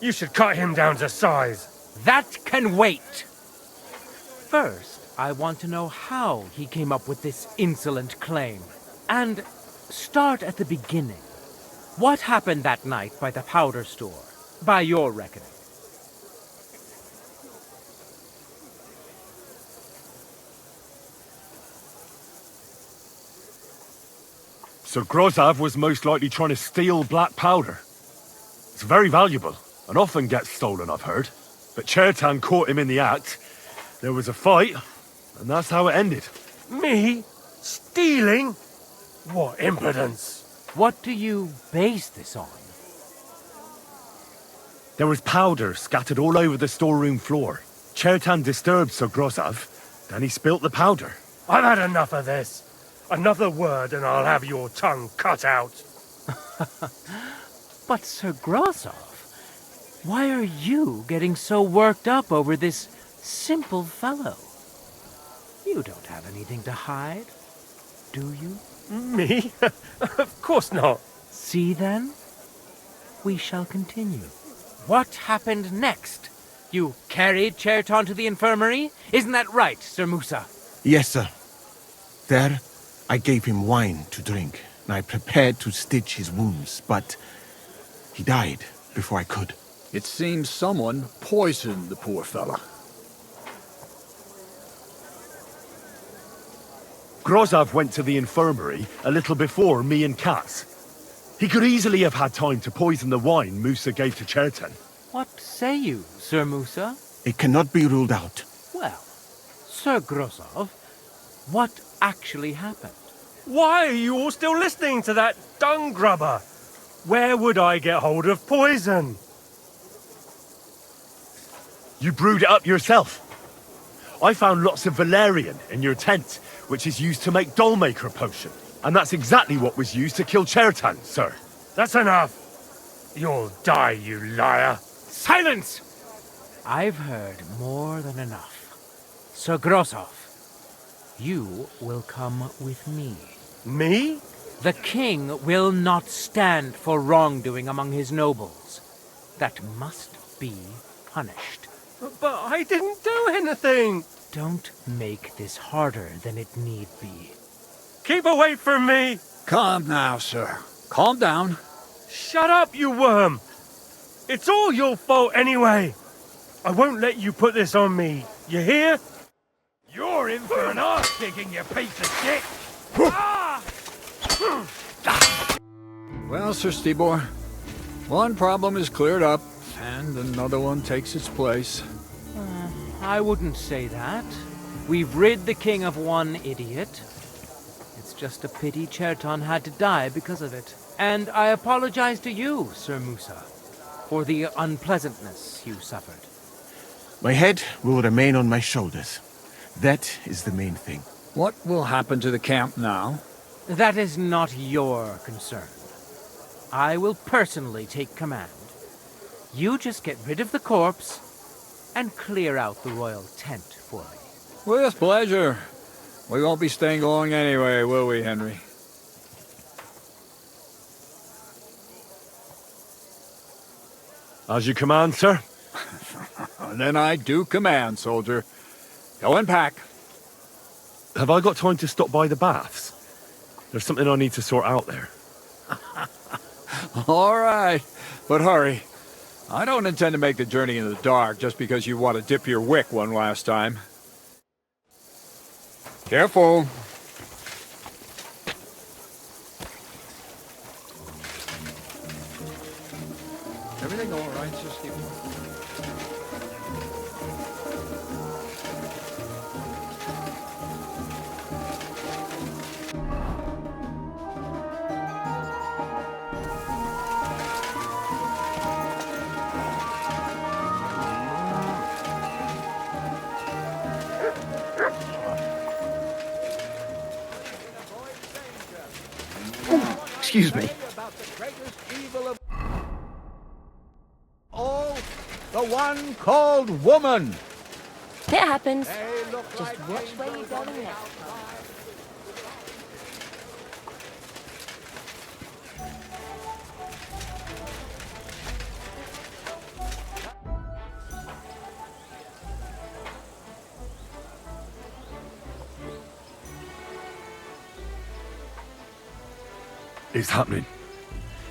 You should cut him down to size. That can wait. First, I want to know how he came up with this insolent claim. And start at the beginning. What happened that night by the powder store, by your reckoning? Sir Grozov was most likely trying to steal black powder. It's very valuable, and often gets stolen, I've heard. But Chertan caught him in the act. There was a fight, and that's how it ended. Me? Stealing? What impudence! What do you base this on? There was powder scattered all over the storeroom floor. Chertan disturbed Sir Grozov, then he spilt the powder. I've had enough of this. Another word and I'll have your tongue cut out. But Sir Grozov, why are you getting so worked up over this simple fellow? You don't have anything to hide, do you? Me? Of course not. See then? We shall continue. What happened next? You carried Chertan to the infirmary? Isn't that right, Sir Musa? Yes, sir. There, I gave him wine to drink, and I prepared to stitch his wounds, but he died before I could. It seems someone poisoned the poor fella. Grozov went to the infirmary a little before me and Katz. He could easily have had time to poison the wine Musa gave to Chertan. What say you, Sir Musa? It cannot be ruled out. Well, Sir Grozov, what actually happened? Why are you all still listening to that dung grubber? Where would I get hold of poison? You brewed it up yourself. I found lots of valerian in your tent, which is used to make Dollmaker potion. And that's exactly what was used to kill Chertan, sir. That's enough. You'll die, you liar. Silence! I've heard more than enough. Sir Grozov, you will come with me. Me? The king will not stand for wrongdoing among his nobles. That must be punished. But I didn't do anything. Don't make this harder than it need be. Keep away from me. Calm now, sir. Calm down. Shut up, you worm. It's all your fault anyway. I won't let you put this on me. You hear? You're in for an arse-kicking, you piece of shit! Well, Sir Stibor, one problem is cleared up, and another one takes its place. I wouldn't say that. We've rid the king of one idiot. It's just a pity Chertan had to die because of it. And I apologize to you, Sir Musa, for the unpleasantness you suffered. My head will remain on my shoulders. That is the main thing. What will happen to the camp now? That is not your concern. I will personally take command. You just get rid of the corpse and clear out the royal tent for me. With pleasure. We won't be staying long anyway, will we, Henry? As you command, sir. Then I do command, soldier. Go and pack. Have I got time to stop by the baths? There's something I need to sort out there. All right, but hurry. I don't intend to make the journey in the dark just because you want to dip your wick one last time. Careful. Everything all right, Sir Stephen? Excuse me. All the one called woman. It happens. Just watch where you're going next. It's happening.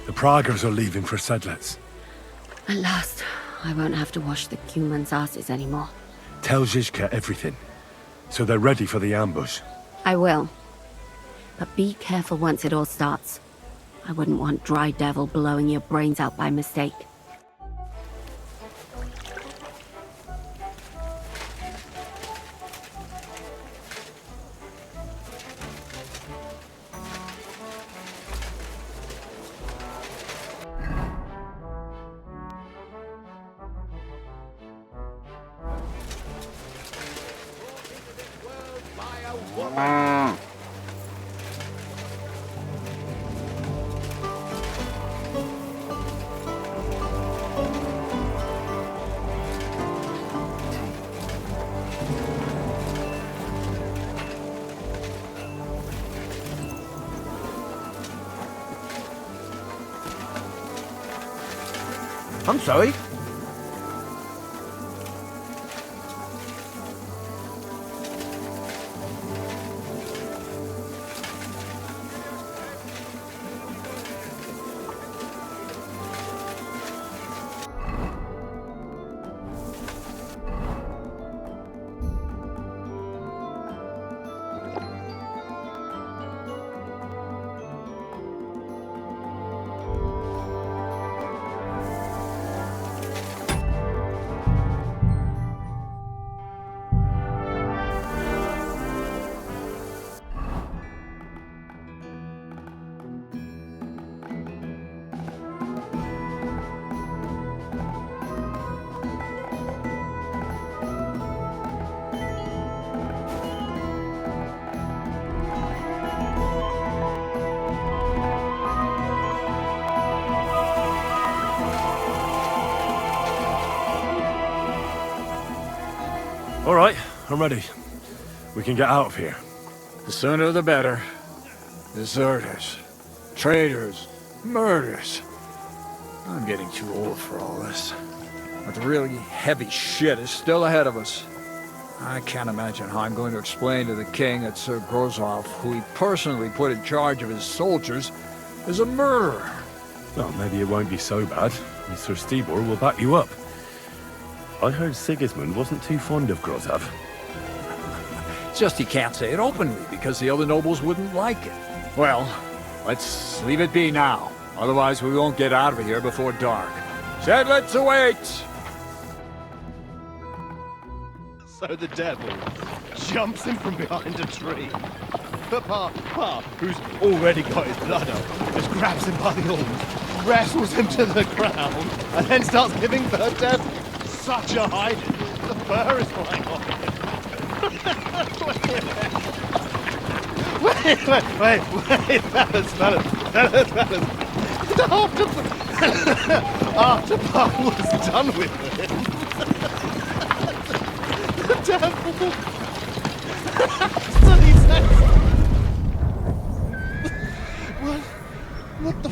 The Praggers are leaving for Sedletz. At last, I won't have to wash the humans' asses anymore. Tell Zizka everything, so they're ready for the ambush. I will. But be careful once it all starts. I wouldn't want Dry Devil blowing your brains out by mistake. I'm sorry. All right, I'm ready. We can get out of here. The sooner the better. Deserters, traitors, murders. I'm getting too old for all this. But the really heavy shit is still ahead of us. I can't imagine how I'm going to explain to the king that Sir Grozov, who he personally put in charge of his soldiers, is a murderer. Well, maybe it won't be so bad. And Sir Stibor will back you up. I heard Sigismund wasn't too fond of Grozov. It's just he can't say it openly because the other nobles wouldn't like it. Well, let's leave it be now. Otherwise we won't get out of here before dark. Sedletz awaits! So the devil jumps in from behind a tree. But Pa, who's already got his blood up, just grabs him by the horns, wrestles him to the ground, and then starts giving birth to such a hiding. The fur is flying off. Wait, fellas. After Pa was done with it, the devil. So he says, what the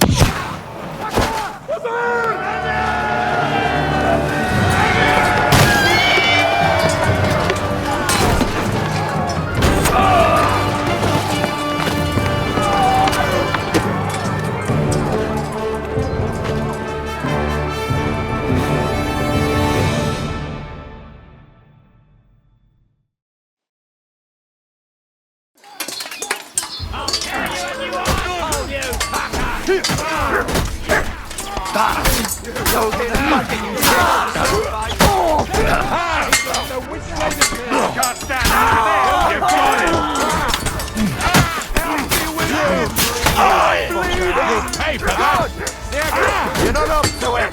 You're not up to it!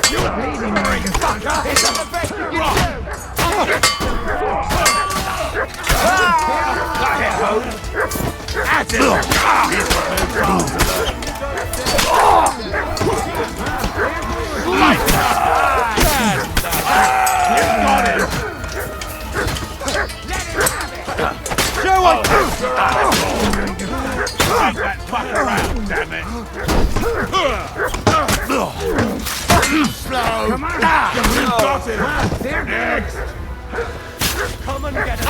You're bleeding, motherfucker! It's the best you can do! That's it! You got it! Show what you Take that fucker out, damn it! Slow! Come on! You got him! Next! Come and get him!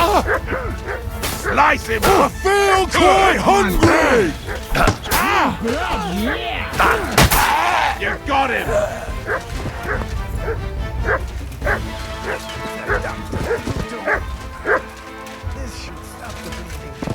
Slice him! I feel quite hungry! You got him! This should stop the bleeding.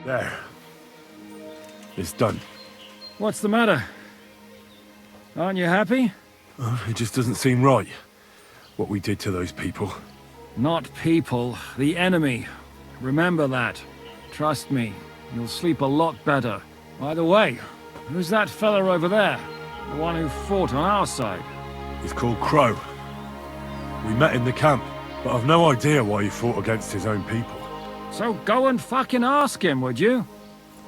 There. It's done. What's the matter? Aren't you happy? It just doesn't seem right, what we did to those people. Not people, the enemy. Remember that. Trust me, you'll sleep a lot better. By the way, who's that fella over there? The one who fought on our side? He's called Crow. We met in the camp, but I've no idea why he fought against his own people. So go and fucking ask him, would you?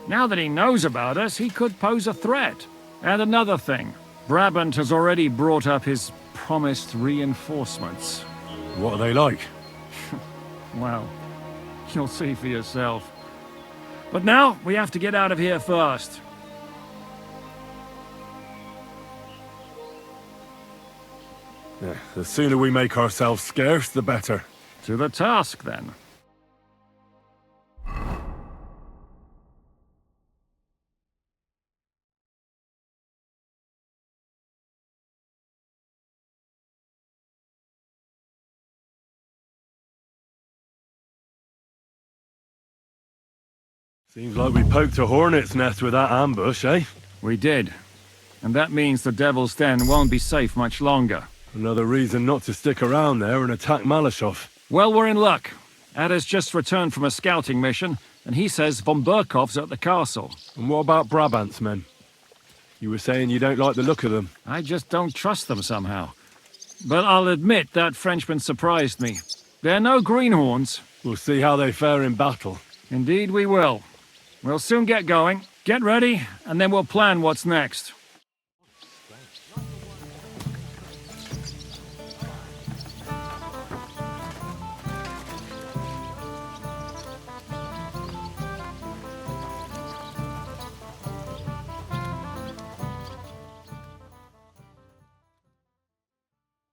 Now that he knows about us, he could pose a threat. And another thing, Brabant has already brought up his promised reinforcements. What are they like? Well, you'll see for yourself. But now, we have to get out of here first. Yeah, the sooner we make ourselves scarce, the better. To the task, then. Seems like we poked a hornet's nest with that ambush, eh? We did. And that means the Devil's Den won't be safe much longer. Another reason not to stick around there and attack Malashov. Well, we're in luck. Ada's just returned from a scouting mission, and he says von Burkov's at the castle. And what about Brabant's men? You were saying you don't like the look of them. I just don't trust them somehow. But I'll admit that Frenchman surprised me. They're no greenhorns. We'll see how they fare in battle. Indeed we will. We'll soon get going. Get ready, and then we'll plan what's next.